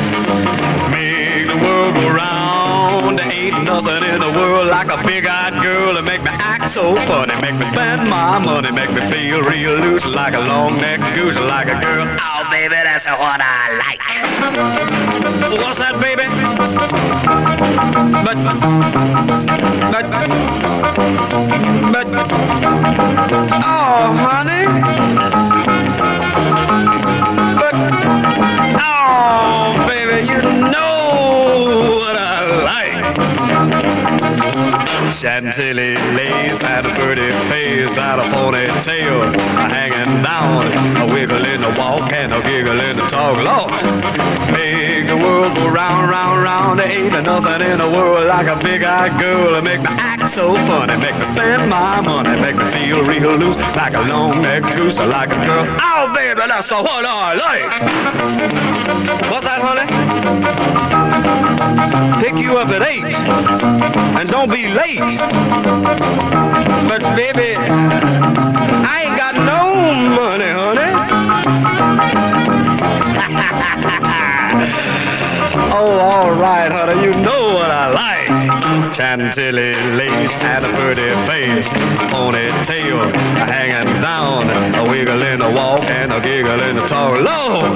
Make the world go round. There ain't nothing in the world like a big-eyed girl to make me act so funny, make me spend my money, make me feel real loose like a long-necked goose, like a girl. Oh, baby, that's what I like. What's that, baby? But, oh, honey. But, oh, baby, you know what I like. Chantilly lace and a pretty face and a ponytail hanging down, a wiggle in the walk and a giggle in the talk. Lord, make the world go round, round, round. There ain't nothing in the world like a big-eyed girl to make me act so funny, make me spend my money, make me feel real loose like a long-necked goose, like a girl. Oh, baby, that's what I like. What's that, honey? Pick you up at 8 and don't be late. But baby, I ain't got no money, honey. Oh, all right, honey, you know what I like. Chantilly lace and a pretty face, ponytail hanging down, a wiggle in the walk and a giggle in the talk. Lord,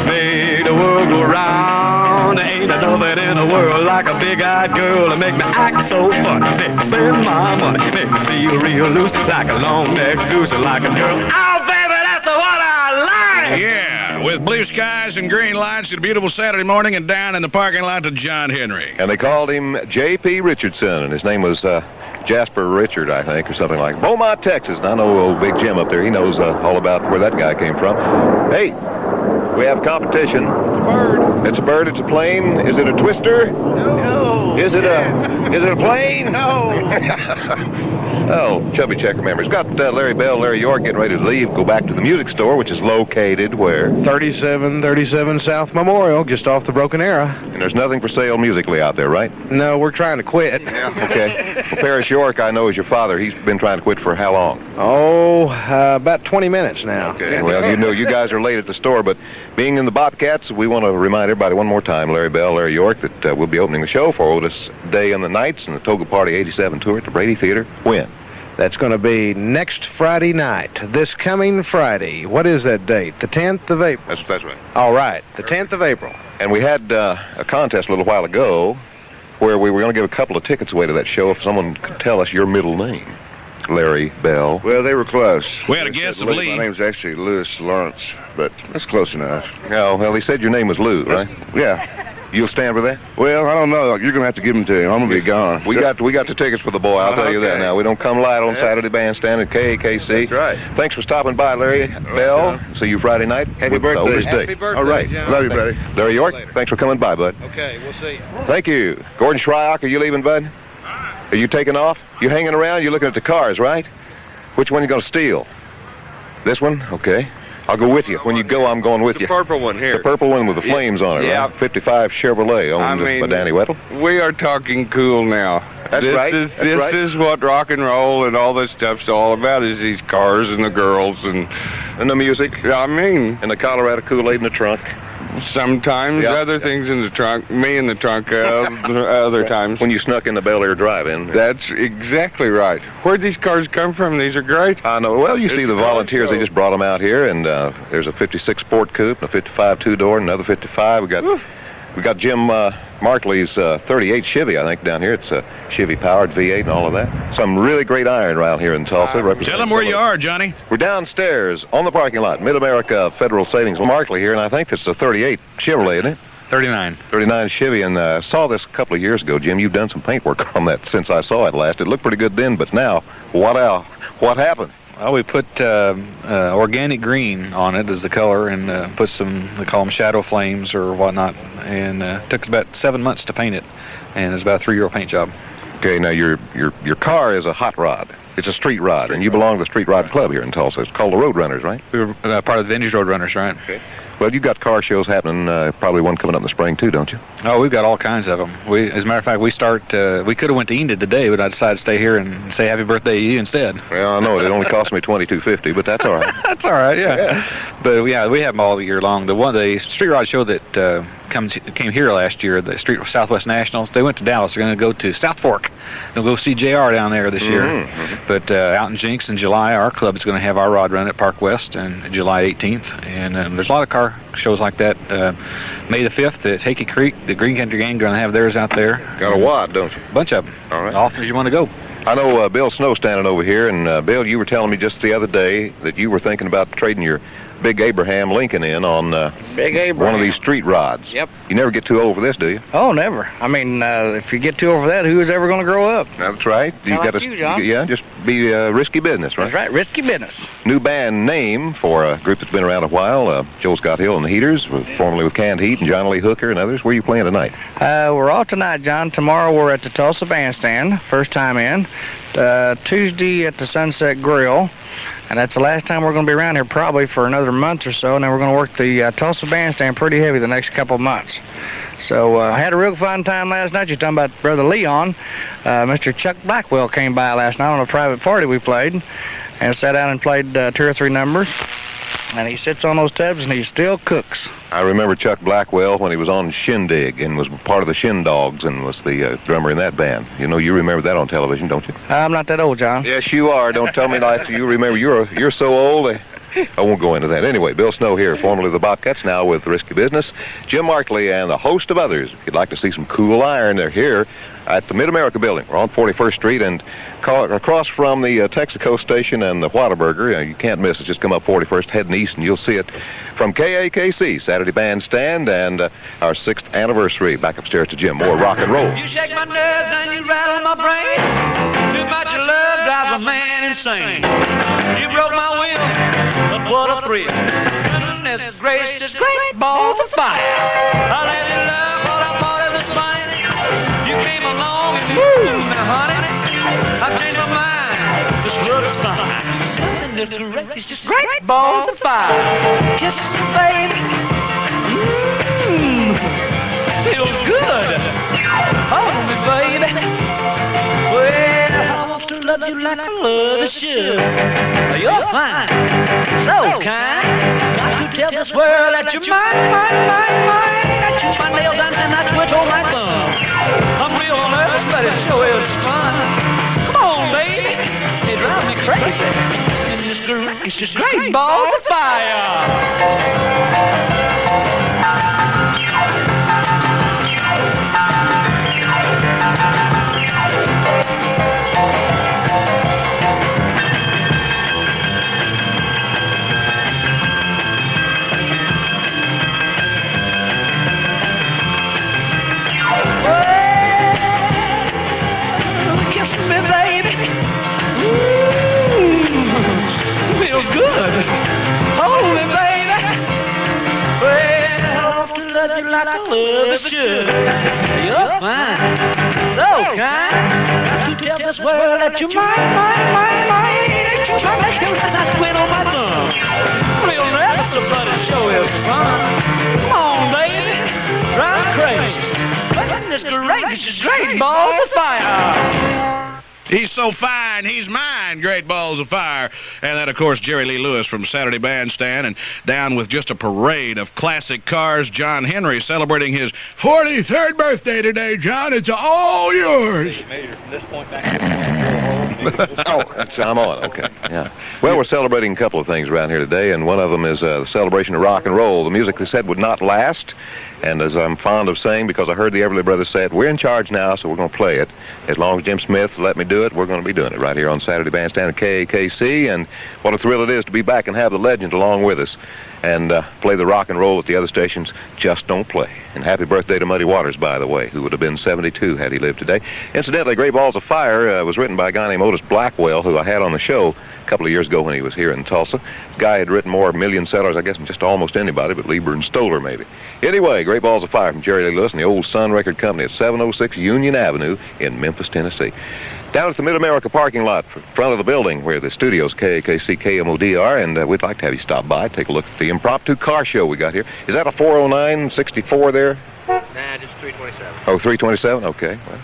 make the world go round. There ain't nothing in the world like a big-eyed girl to make me act so funny, make me spend my money, make me feel real loose like a long-necked goose, like a girl. Oh, baby, that's what I like. Yeah, with blue skies and green lights, it's a beautiful Saturday morning, and down in the parking lot to John Henry. And they called him J.P. Richardson, and his name was Jasper Richard, I think, or something like Beaumont, Texas. And I know old Big Jim up there. He knows all about where that guy came from. Hey, we have competition. It's a bird. It's a plane. Is it a twister? No. Is it a plane? No. Oh, Chubby Checker members. Got Larry Bell, Larry York getting ready to leave, go back to the music store, which is located where? 3737 South Memorial, just off the Broken Arrow. And there's nothing for sale musically out there, right? No, we're trying to quit. Okay. Well, Parrish York, I know, is your father. He's been trying to quit for how long? Oh, about 20 minutes now. Okay. Well, you know, you guys are late at the store, but being in the Bobcats, we want to remind everybody one more time, Larry Bell, Larry York, that we'll be opening the show for Otis Day and the Nights and the Toga Party 87 tour at the Brady Theater. When? That's going to be next Friday night, this coming Friday. What is that date? The 10th of April. That's right. All right, the 10th of April. And we had a contest a little while ago where we were going to give a couple of tickets away to that show if someone could tell us your middle name. Larry Bell. Well, they were close. We had a guess of Lee. My name's actually Louis Lawrence, but that's close enough. Oh, well, he said your name was Lou, right? Yeah. You'll stand for that? Well, I don't know. You're going to have to give them to him. I'm going to be gone. We got the tickets for the boy, I'll tell you that now. We don't come light on Saturday Bandstand at KAKC. That's right. Thanks for stopping by, Larry Bell. See you Friday night. Happy birthday. Happy birthday. All right. John. Love you, buddy. Larry York, thanks for coming by, bud. Okay, we'll see you. Thank you. Gordon Shryock, are you leaving, bud? Are you taking off? You hanging around? You're looking at the cars, right? Which one are you going to steal? This one? Okay. I'll go with you. When you go, I'm going with you. The purple one here. The purple one with the flames on it, yeah. right? 55 Chevrolet owned by Danny Weddle. We are talking cool now. That's right. This right. is what rock and roll and all this stuff's all about, is these cars and the girls and the music. Yeah, I mean. And the Colorado Kool-Aid in the trunk. Sometimes, Yeah. other things in the trunk, me in the trunk, other times. When you snuck in the Bel Air Drive-In. That's exactly right. Where'd these cars come from? These are great. I know. Well, you see the volunteers, they just brought them out here, and there's a 56 Sport Coupe, and a 55 two-door, and another 55. We got Jim Markley's 38 Chevy, I think, down here. It's a Chevy-powered V8 and all of that. Some really great iron around here in Tulsa. Tell them where you are, Johnny. We're downstairs on the parking lot, Mid-America Federal Savings. Markley here, and I think it's a 38 Chevrolet, isn't it? 39. 39 Chevy, and I saw this a couple of years ago. Jim, you've done some paint work on that since I saw it last. It looked pretty good then, but now, what happened? Well, we put organic green on it as the color, and put some, they call them shadow flames or whatnot, and took about 7 months to paint it, and it's about a 3-year paint job. Okay, now your car is a hot rod. It's a street rod, and you belong to the Street Rod Club here in Tulsa. It's called the Road Runners, right? We were part of the Vintage Road Runners, right? Okay. Well, you've got car shows happening, probably one coming up in the spring, too, don't you? Oh, we've got all kinds of them. As a matter of fact, we could have went to Enid today, but I decided to stay here and say happy birthday to you instead. Well, I know it only cost me $22.50, but that's all right. That's all right, yeah. But yeah, we have them all year long. The Street Rod show that came here last year, the Southwest Nationals, they went to Dallas. They're going to go to South Fork. They'll go see JR down there this year. Mm-hmm. But out in Jinx in July, our club is going to have our rod run at Park West on July 18th. And there's a lot of car shows like that. May the 5th at Hickey Creek, the Green Country Gang going to have theirs out there. Got a wad, don't you? A bunch of them. All right. As often as you want to go. I know Bill Snow standing over here, and Bill, you were telling me just the other day that you were thinking about trading your big Abraham Lincoln in on Big Abraham. one of these street rods. Yep. You never get too old for this, do you? Oh, never. I mean, if you get too over that, who is ever going to grow up? That's right. Like you, John. Yeah, just be risky business, right? That's right, risky business. New band name for a group that's been around a while, Joe Scott Hill and the Heaters, formerly with Canned Heat and Johnny Lee Hooker and others. Where are you playing tonight? We're off tonight, John. Tomorrow we're at the Tulsa Bandstand, first time in. Tuesday at the Sunset Grill. And that's the last time we're going to be around here probably for another month or so. And then we're going to work the Tulsa Bandstand pretty heavy the next couple of months. So I had a real fun time last night. You're talking about Brother Leon. Mr. Chuck Blackwell came by last night on a private party we played. And sat down and played 2 or 3 numbers. And he sits on those tubs and he still cooks. I remember Chuck Blackwell when he was on Shindig and was part of the Shin Dogs and was the drummer in that band. You know, you remember that on television, don't you? I'm not that old, John. Yes, you are. Don't tell me like you remember. You're so old. I won't go into that. Anyway, Bill Snow here, formerly of the Bobcats, now with Risky Business. Jim Markley and a host of others. If you'd like to see some cool iron, they're here at the Mid-America building. We're on 41st Street and across from the Texaco station and the Whataburger. You can't miss it. Just come up 41st, heading east, and you'll see it from KAKC, Saturday Bandstand, and our 6th anniversary. Back upstairs to Jim. More rock and roll. You shake my nerves and you rattle my brain. Too much of love drives a man insane. You broke my will, but what a thrill. Goodness gracious, great balls of fire. I let you love what I thought it was funny. You came along and moved me, honey. I've changed my mind. This world is fine. It's just great balls of fire. Kisses, baby. Feels good. Hold me, baby. Well, I want to love you like I love a should. You're fine, so kind. Got to tell this world that you're mine. That you my nails and that twitch on my thumb. I'm real nervous, but it sure is fun. Come on, baby. It drives me crazy. It's just great balls of fire. Good. Hold me, baby. Well, I want to love you like I love a should. You're fine, so kind. Got to tell this world that you're mine. That you my nails and that twin on my thumb. Real nervous, but it sure is fun. Come on, baby. Drive me crazy. Goodness gracious, great balls of fire. He's so fine, he's mine, Great Balls of Fire. And then, of course, Jerry Lee Lewis from Saturday Bandstand. And down with just a parade of classic cars, John Henry celebrating his 43rd birthday today, John. It's all yours. Measure from this point back. Oh, I'm on. Okay, yeah. Well, we're celebrating a couple of things around here today, and one of them is the celebration of rock and roll. The music they said would not last, and as I'm fond of saying, because I heard the Everly Brothers say it, we're in charge now, so we're going to play it. As long as Jim Smith let me do it, we're going to be doing it right here on Saturday Bandstand at KAKC, and what a thrill it is to be back and have the legend along with us. And play the rock and roll that the other stations just don't play. And happy birthday to Muddy Waters, by the way, who would have been 72 had he lived today. Incidentally, Great Balls of Fire was written by a guy named Otis Blackwell, who I had on the show a couple of years ago when he was here in Tulsa. The guy had written more million sellers, I guess, than just almost anybody, but Lieber and Stoller, maybe. Anyway, Great Balls of Fire from Jerry Lee Lewis and the Old Sun Record Company at 706 Union Avenue in Memphis, Tennessee. Down at the Mid-America parking lot, front of the building where the studios KAKC KMOD are, and we'd like to have you stop by, take a look at the impromptu car show we got here. Is that a 409 64 there? Nah, just 327. Oh, 327? Okay. Well,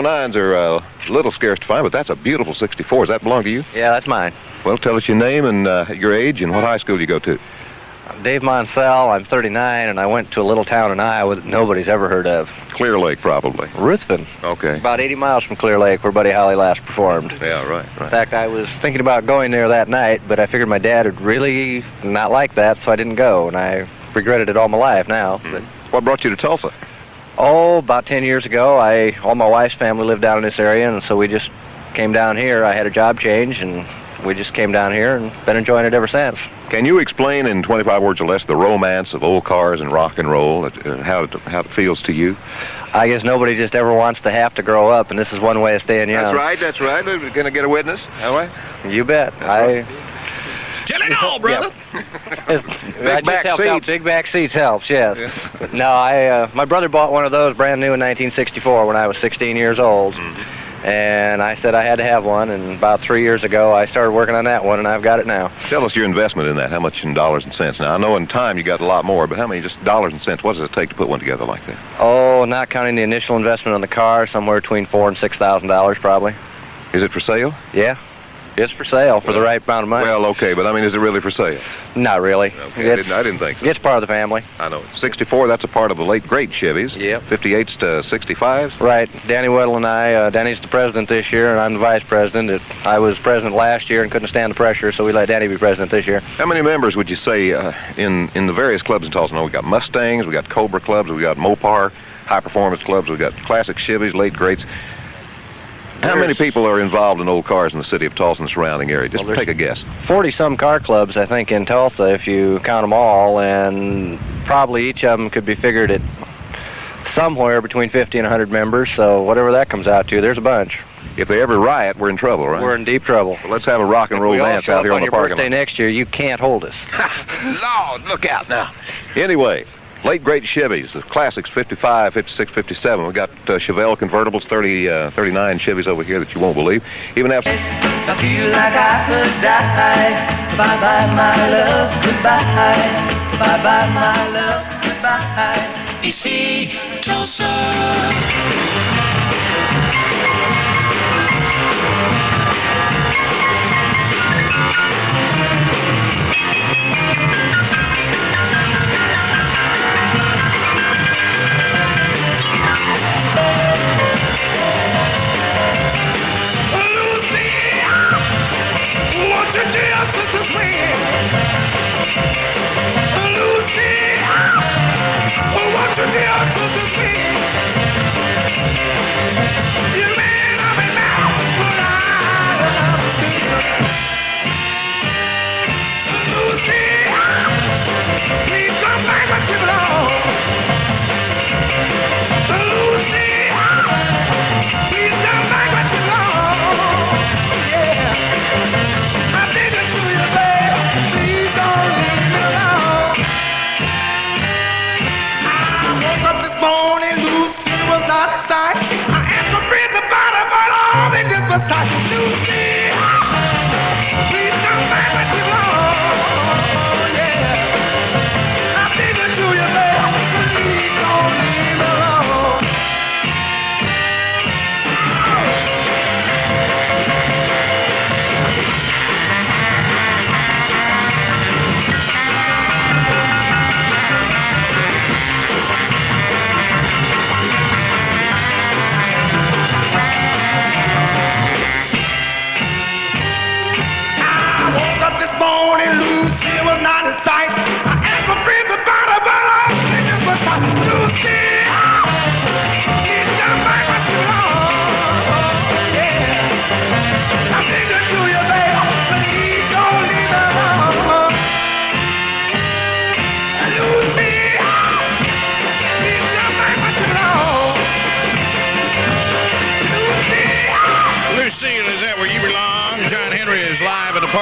409s are a little scarce to find, but that's a beautiful 64. Does that belong to you? Yeah, that's mine. Well, tell us your name and your age and what high school you go to. I'm Dave Monsell. I'm 39, and I went to a little town in Iowa that nobody's ever heard of. Clear Lake, probably. Ruthven. Okay. About 80 miles from Clear Lake, where Buddy Holly last performed. Yeah, right. In fact, I was thinking about going there that night, but I figured my dad would really not like that, so I didn't go, and I regretted it all my life now. But what brought you to Tulsa? Oh, about 10 years ago, all my wife's family lived down in this area, and so we just came down here. I had a job change, and we just came down here and been enjoying it ever since. Can you explain in 25 words or less the romance of old cars and rock and roll, how it feels to you? I guess nobody just ever wants to have to grow up, and this is one way of staying young. That's right. We're going to get a witness, are we? You bet. Tell it all, brother. Big back seats helps, yes. Yeah. No, my brother bought one of those brand new in 1964 when I was 16 years old. Mm-hmm. And I said I had to have one, and about 3 years ago I started working on that one, and I've got it now. Tell us your investment in that, how much in dollars and cents. Now, I know in time you got a lot more, but how many just dollars and cents, what does it take to put one together like that? Oh, not counting the initial investment on the car, somewhere between $4,000 and $6,000 probably. Is it for sale? Yeah. It's for sale for the right amount of money. Well, okay, but I mean, is it really for sale? Not really. Okay, I didn't think so. It's part of the family. I know. 64, that's a part of the late great Chevys. Yep. 58s to 65s. Right. Danny Weddle and I, Danny's the president this year, and I'm the vice president. I was president last year and couldn't stand the pressure, so we let Danny be president this year. How many members would you say in the various clubs in Tulsa? We got Mustangs, we got Cobra clubs, we got Mopar high performance clubs, we got classic Chevys, late greats. How many people are involved in old cars in the city of Tulsa and the surrounding area? Just take a guess. 40-some car clubs, I think, in Tulsa, if you count them all, and probably each of them could be figured at somewhere between 50 and 100 members, so whatever that comes out to, there's a bunch. If they ever riot, we're in trouble, right? We're in deep trouble. Well, let's have a rock and roll dance out here on the parking lot. If we all show up on your birthday next year, you can't hold us. Lord, look out now. Anyway, late great Chevys, the classics, 55, 56, 57. We got Chevelle convertibles, 39 Chevys over here that you won't believe. Even have. I feel like I could die. Bye-bye, my love, goodbye. Bye-bye, my love, goodbye. DC, Tulsa.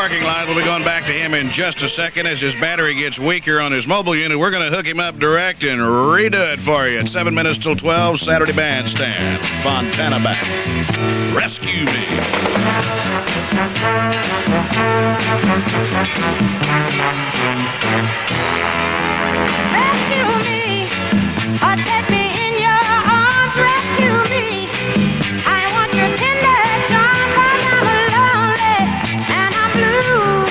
parking lot. We'll be going back to him in just a second as his battery gets weaker on his mobile unit. We're going to hook him up direct and redo it for you at 7 minutes till 12, Saturday Bandstand. Fontana back. Rescue me. Rescue me, or take me in your arms, rescue me. I want your tender charm, 'cause I'm lonely and I'm blue.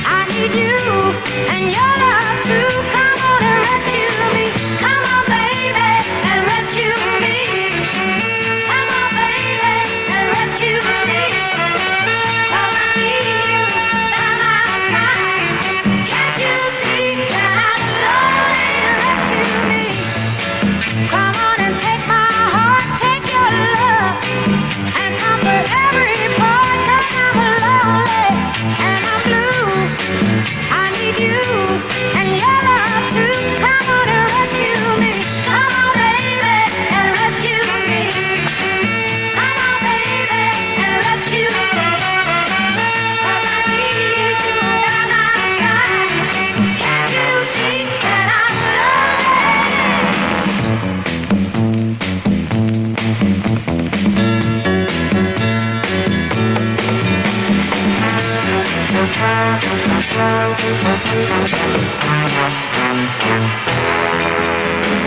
I need you and your love too. Come on and rescue me. Come on, baby, and rescue me. Come on, baby, and rescue me. 'Cause I need you by my side. Can't you see that I'm lonely? Rescue me. Come on and take my heart, take your love, and comfort every part, 'cause I'm lonely and I'm blue. I need you and your love too. Come on and rescue me. Come on, baby, and rescue me. Come on, baby, and rescue me. 'Cause I need you by my side. Can't you see that I'm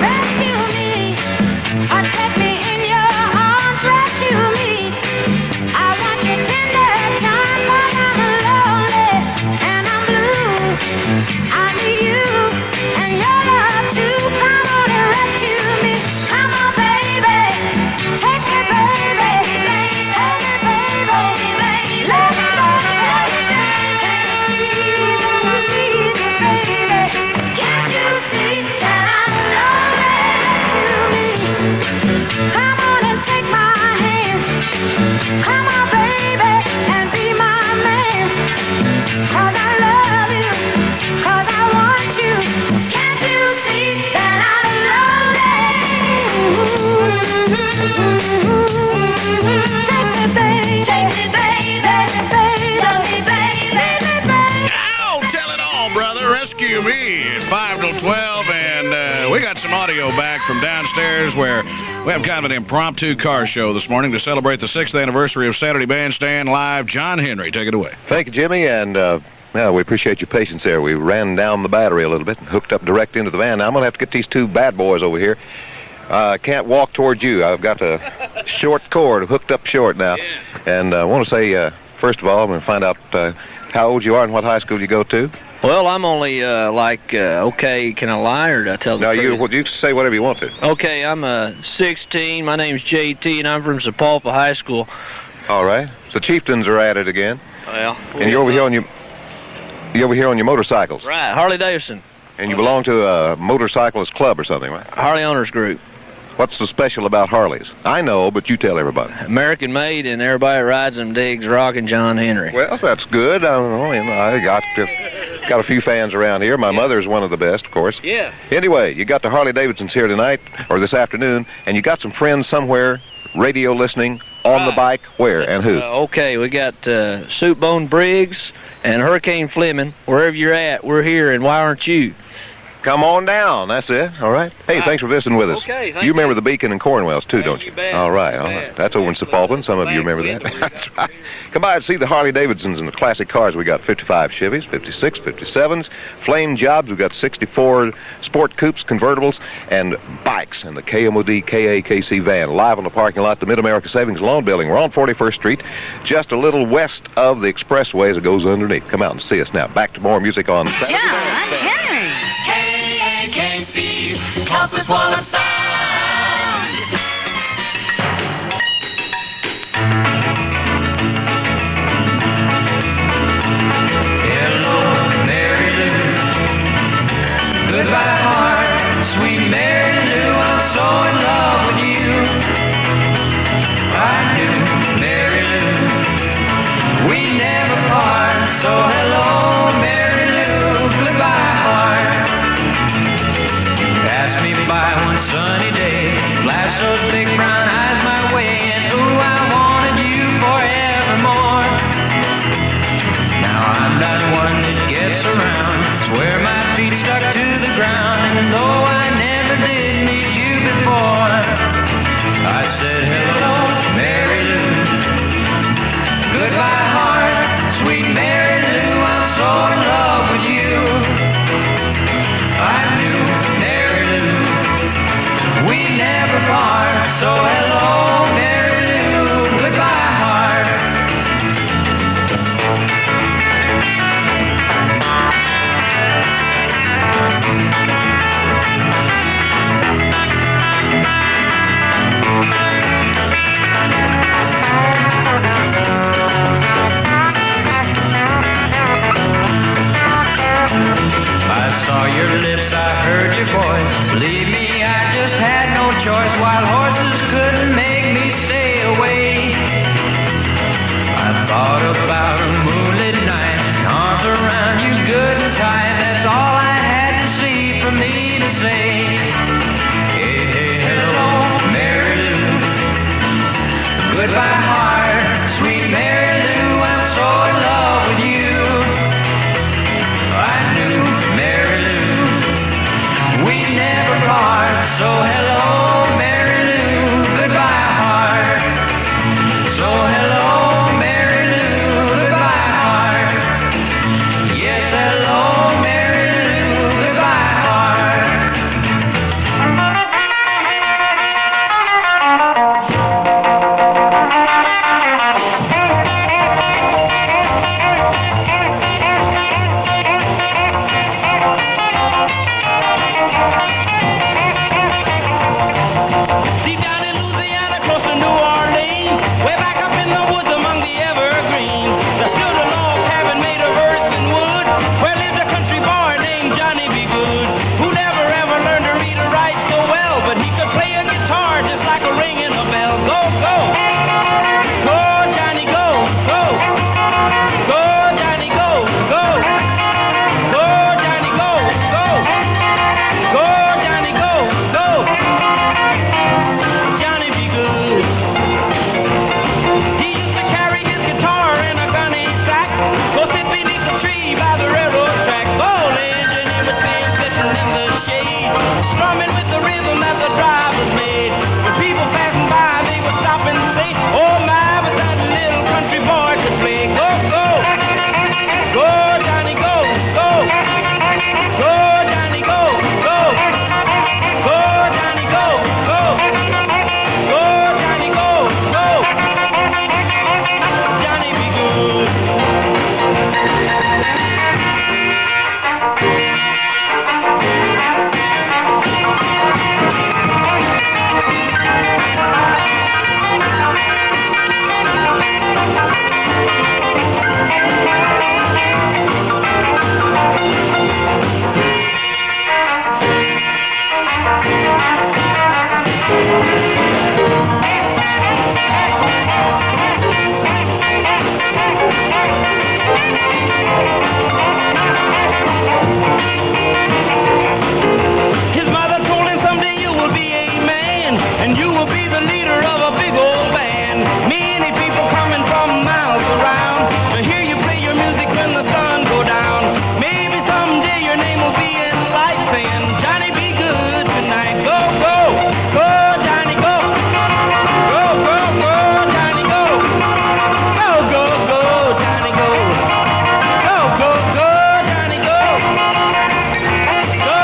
Rescue me, or take me in your arms, rescue me. I want your tender charm, 'cause I'm lonely and I'm blue. I need you and your love too. Come on and rescue me. Come on, baby, take me, baby, take me, baby, let me go. Can't you see that I'm lonely? Rescue me. Come on and take my hand. Come on, baby, and be my man. 'Cause I love you, 'cause I want you. Can't you see that I'm lonely? Take me, baby, take me, baby, love me, baby, Oh, tell it all, brother. Rescue me at 5 till 12. And we got some audio back from downstairs where we have kind of an impromptu car show this morning to celebrate the 6th anniversary of Saturday Bandstand Live. John Henry, take it away. Thank you, Jimmy, and we appreciate your patience there. We ran down the battery a little bit and hooked up direct into the van. Now I'm going to have to get these two bad boys over here. I can't walk towards you. I've got a short cord hooked up short now. And I want to say, first of all, I'm going to find out how old you are and what high school you go to. Well, I'm only okay, can I lie or do I tell the No, truth? you say whatever you want to. Okay, I'm 16. My name's JT, and I'm from Sapulpa High School. All right. The Chieftains are at it again. Well, And you're over here on your motorcycles. Right, Harley Davidson. And you belong to a motorcyclist club or something, right? Harley Owners Group. What's so special about Harleys? I know, but you tell everybody. American made, and everybody that rides them digs Rockin' John Henry. Well, that's good. I don't know. I got a few fans around here. My mother's one of the best, of course. Yeah. Anyway, you got the Harley Davidsons here tonight, or this afternoon, and you got some friends somewhere, radio listening, on the bike. Where and who? Okay, we got Soup Bone Briggs and Hurricane Fleming. Wherever you're at, we're here, and why aren't you? Come on down. That's it. All right. Hey, thanks for visiting with us. Okay, thank you remember the Beacon and Cornwells, too, don't you? bet. All right, all right. That's over in Sepulveda. Some of you remember that. That's right. Come by and see the Harley Davidsons and the classic cars. We got 55 Chevys, 56, 57s, flame jobs. We've got 64 sport coupes, convertibles, and bikes. And the KMOD KAKC van live on the parking lot, the Mid-America Savings Loan Building. We're on 41st Street, just a little west of the expressway as it goes underneath. Come out and see us now. Back to more music on Saturday John Bandstand. Henry. KAKC, Tulsa's Wall of Sound. Hello, Mary Lou. Goodbye, heart, sweet Mary Lou. I'm so in love with you. I do, Mary Lou. We never part. So hello, Mary Lou. Goodbye, heart. Pass me by one Sunday be the leader of a big old band. Many people coming from miles around to hear you play your music when the sun go down. Maybe someday your name will be in lights saying, Johnny, be good tonight. Go, go, go, Johnny, go. Go, go, go, Johnny, go. Go, go, go, Johnny, go. Go, go, go, Johnny, go. Go.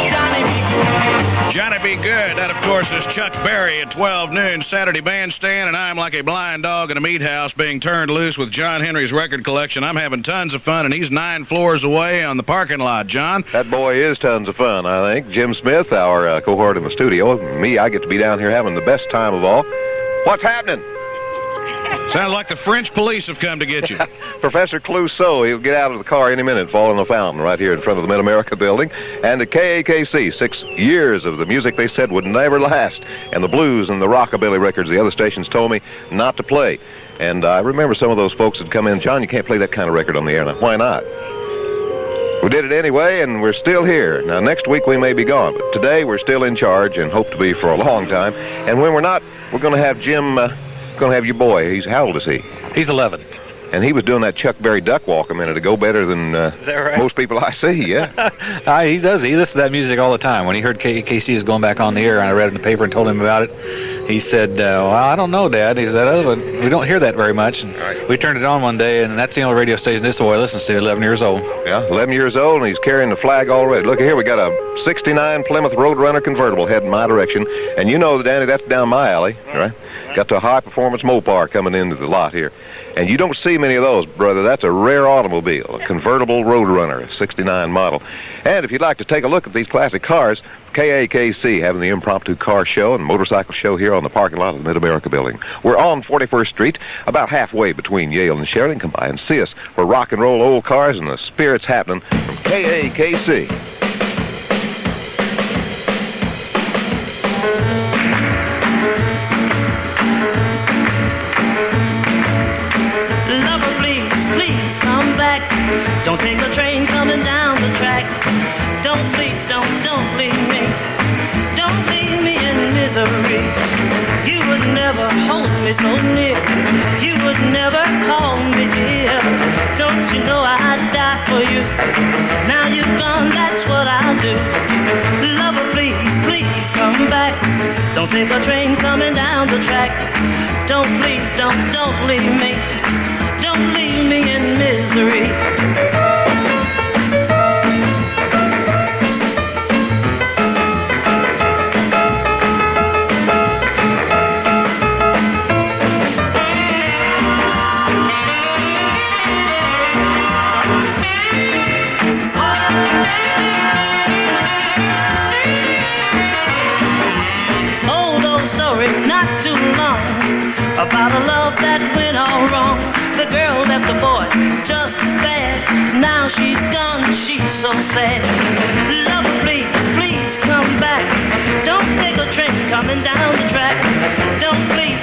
Johnny, be good. Johnny Be Good. That, of course, is Chuck Berry at 12 noon Saturday Bandstand, and I'm like a blind dog in a meat house being turned loose with John Henry's record collection. I'm having tons of fun, and he's 9 floors away on the parking lot, John. That boy is tons of fun, I think. Jim Smith, our cohort in the studio. Me, I get to be down here having the best time of all. What's happening? Sounds like the French police have come to get you. Professor Clouseau, he'll get out of the car any minute, fall in the fountain right here in front of the Mid-America building. And the KAKC, 6 years of the music they said would never last. And the blues and the rockabilly records the other stations told me not to play. And I remember some of those folks had come in, John, you can't play that kind of record on the air. Now, why not? We did it anyway, and we're still here. Now, next week we may be gone, but today we're still in charge and hope to be for a long time. And when we're not, we're going to have Jim, going to have your boy. How old is he? He's 11. And he was doing that Chuck Berry duck walk a minute ago better than right? Most people I see, yeah. He does. He listens to that music all the time. When he heard KC is going back on the air, and I read it in the paper and told him about it, he said, well, I don't know, Dad. He said, oh, we don't hear that very much. And we turned it on one day, and that's the only radio station this boy listens to, 11 years old. Yeah, 11 years old, and he's carrying the flag already. Look here, we got a 69 Plymouth Roadrunner convertible heading my direction. And you know, Danny, that's down my alley, right? Got the high-performance Mopar coming into the lot here. And you don't see many of those, brother. That's a rare automobile, a convertible Roadrunner, a 69 model. And if you'd like to take a look at these classic cars, KAKC having the impromptu car show and motorcycle show here on the parking lot of the Mid-America building. We're on 41st Street, about halfway between Yale and Sheridan. Come by and see us for rock and roll old cars and the spirits happening from KAKC. Don't take a train coming down the track. Don't leave me. Don't leave me in misery. You would never hold me so near. You would never call me dear. Don't you know I'd die for you? Now you've gone, that's what I'll do. Lover, please come back. Don't take a train coming down the track. Don't leave me. Don't leave me in misery. Not too long about a love that went all wrong. The girl left the boy just as bad. Now she's gone, she's so sad. Lover, please come back. Don't take a train coming down the track. Don't leave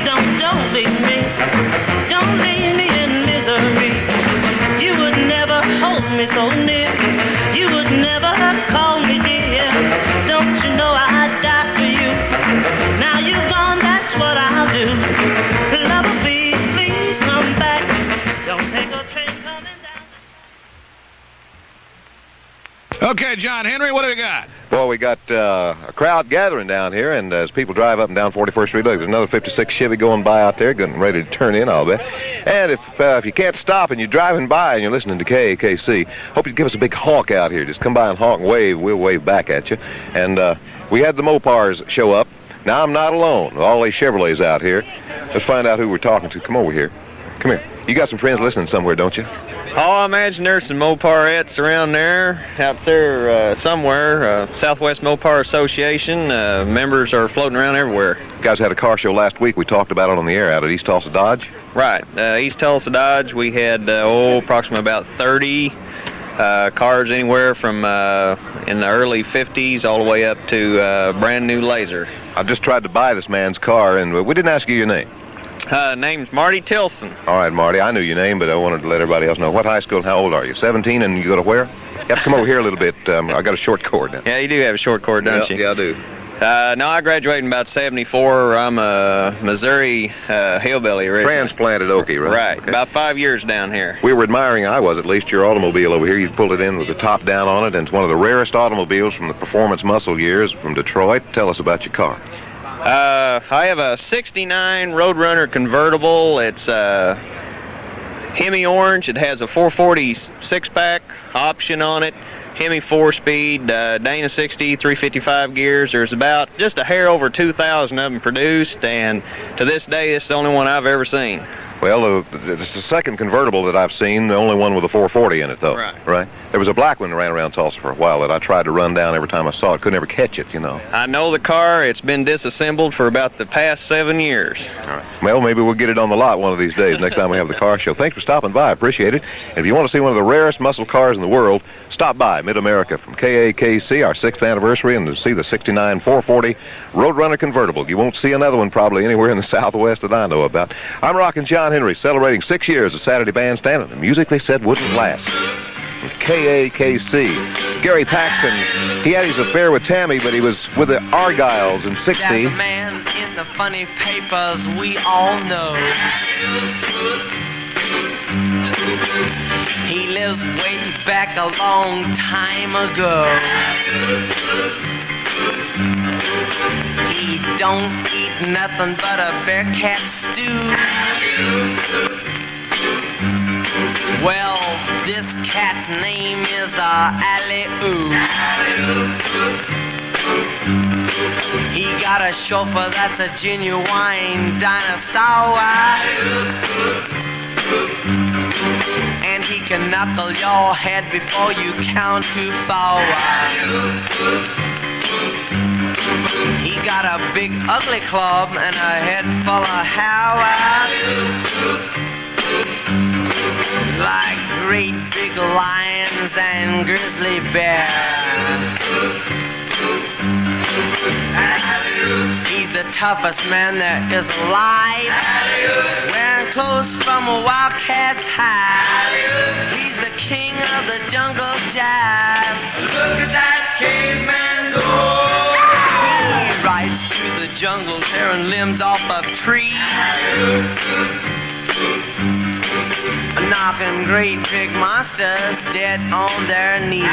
me. Don't leave me in misery. You would never hold me so near. You would never call me dear. Don't you know I'd die for you? Now you've gone, that's what I'll do. Lover, please come back. Don't take a train coming down. Okay, John Henry, what do we got? Well, we got a crowd gathering down here, and as people drive up and down 41st Street, look, there's another 56 Chevy going by out there, getting ready to turn in, I'll bet. And if you can't stop and you're driving by and you're listening to KAKC, hope you give us a big honk out here. Just come by and honk and wave. We'll wave back at you. And we had the Mopars show up. Now I'm not alone. All these Chevrolets out here. Let's find out who we're talking to. Come over here. Come here. You got some friends listening somewhere, don't you? Oh, I imagine there's some Moparettes around there, out there somewhere. Southwest Mopar Association. Members are floating around everywhere. You guys had a car show last week. We talked about it on the air out at East Tulsa Dodge. Right. East Tulsa Dodge, we had, approximately about 30 cars anywhere from in the early 50s all the way up to brand new Laser. I just tried to buy this man's car, and we didn't ask you your name. Name's Marty Tilson. All right, Marty, I knew your name, but I wanted to let everybody else know. What high school and how old are you? 17, and you go to where? You have to come over here a little bit. I got a short cord now. Yeah, you do have a short cord, don't you? Yeah, I do. No, I graduated in about 74. I'm a Missouri hillbilly originally. Transplanted Okie, right? Right. Okay. About 5 years down here. We were admiring, I was at least, your automobile over here. You pulled it in with the top down on it, and it's one of the rarest automobiles from the performance muscle years from Detroit. Tell us about your car. I have a 69 Roadrunner convertible. It's Hemi orange. It has a 440 six-pack option on it. Hemi 4-speed, Dana 60, 355 gears. There's about just a hair over 2,000 of them produced, and to this day, it's the only one I've ever seen. Well, it's the second convertible that I've seen, the only one with a 440 in it, though. Right. There was a black one that ran around Tulsa for a while that I tried to run down every time I saw it. Couldn't ever catch it, you know. I know the car. It's been disassembled for about the past 7 years. All right. Well, maybe we'll get it on the lot one of these days, next time we have the car show. Thanks for stopping by. I appreciate it. And if you want to see one of the rarest muscle cars in the world, stop by Mid-America from KAKC, our 6th anniversary, and to see the 69 440 Roadrunner convertible. You won't see another one probably anywhere in the Southwest that I know about. I'm Rockin' John Henry, celebrating 6 years of Saturday Bandstand, and the music they said wouldn't last. From KAKC. Gary Paxton, he had his affair with Tammy, but he was with the Argyles in 60. That's a man in the funny papers we all know. He lives way back a long time ago. He don't eat nothing but a bear cat stew. Well, this cat's name is Alley-Oo. He got a chauffeur that's a genuine dinosaur. And he can knuckle your head before you count to 4. He got a big ugly club and a head full of hair. Like great big lions and grizzly bears. He's the toughest man there is alive. Wearing clothes from a wildcat's hide. He's the king of the jungle jive. Look at that caveman go. He rides through the jungle tearing limbs off of trees. Knocking great big monsters dead on their knees.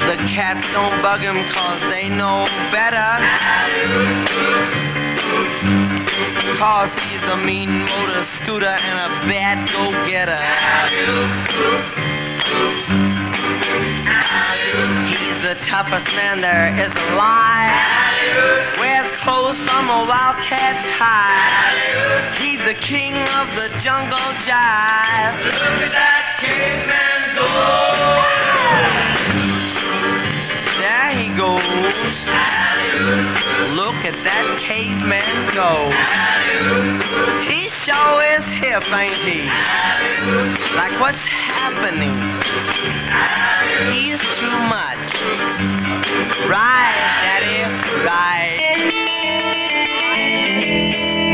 The cats don't bug him 'cause they know better. 'Cause he's a mean motor scooter and a bad go-getter. He's the toughest man there is alive. Wears clothes from a wildcat's hide. He's the king of the jungle jive. Look at that caveman go. There he goes. Look at that caveman go. He sure is hip, ain't he? Like what's happening? He's too much. Right, Daddy, right.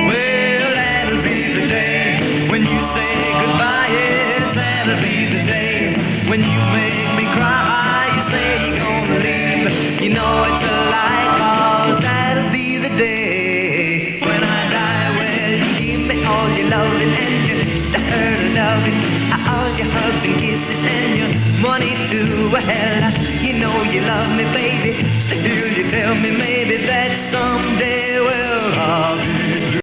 Well, that'll be the day when you say goodbye. Yes, that'll be the day when you make me cry. You say you're gonna leave. You know it's a lie, 'cause that'll be the day when I die. Well, you give me all your loving and your dirty loving, all your hugs and kisses and your money too. Well, you know you love me, baby.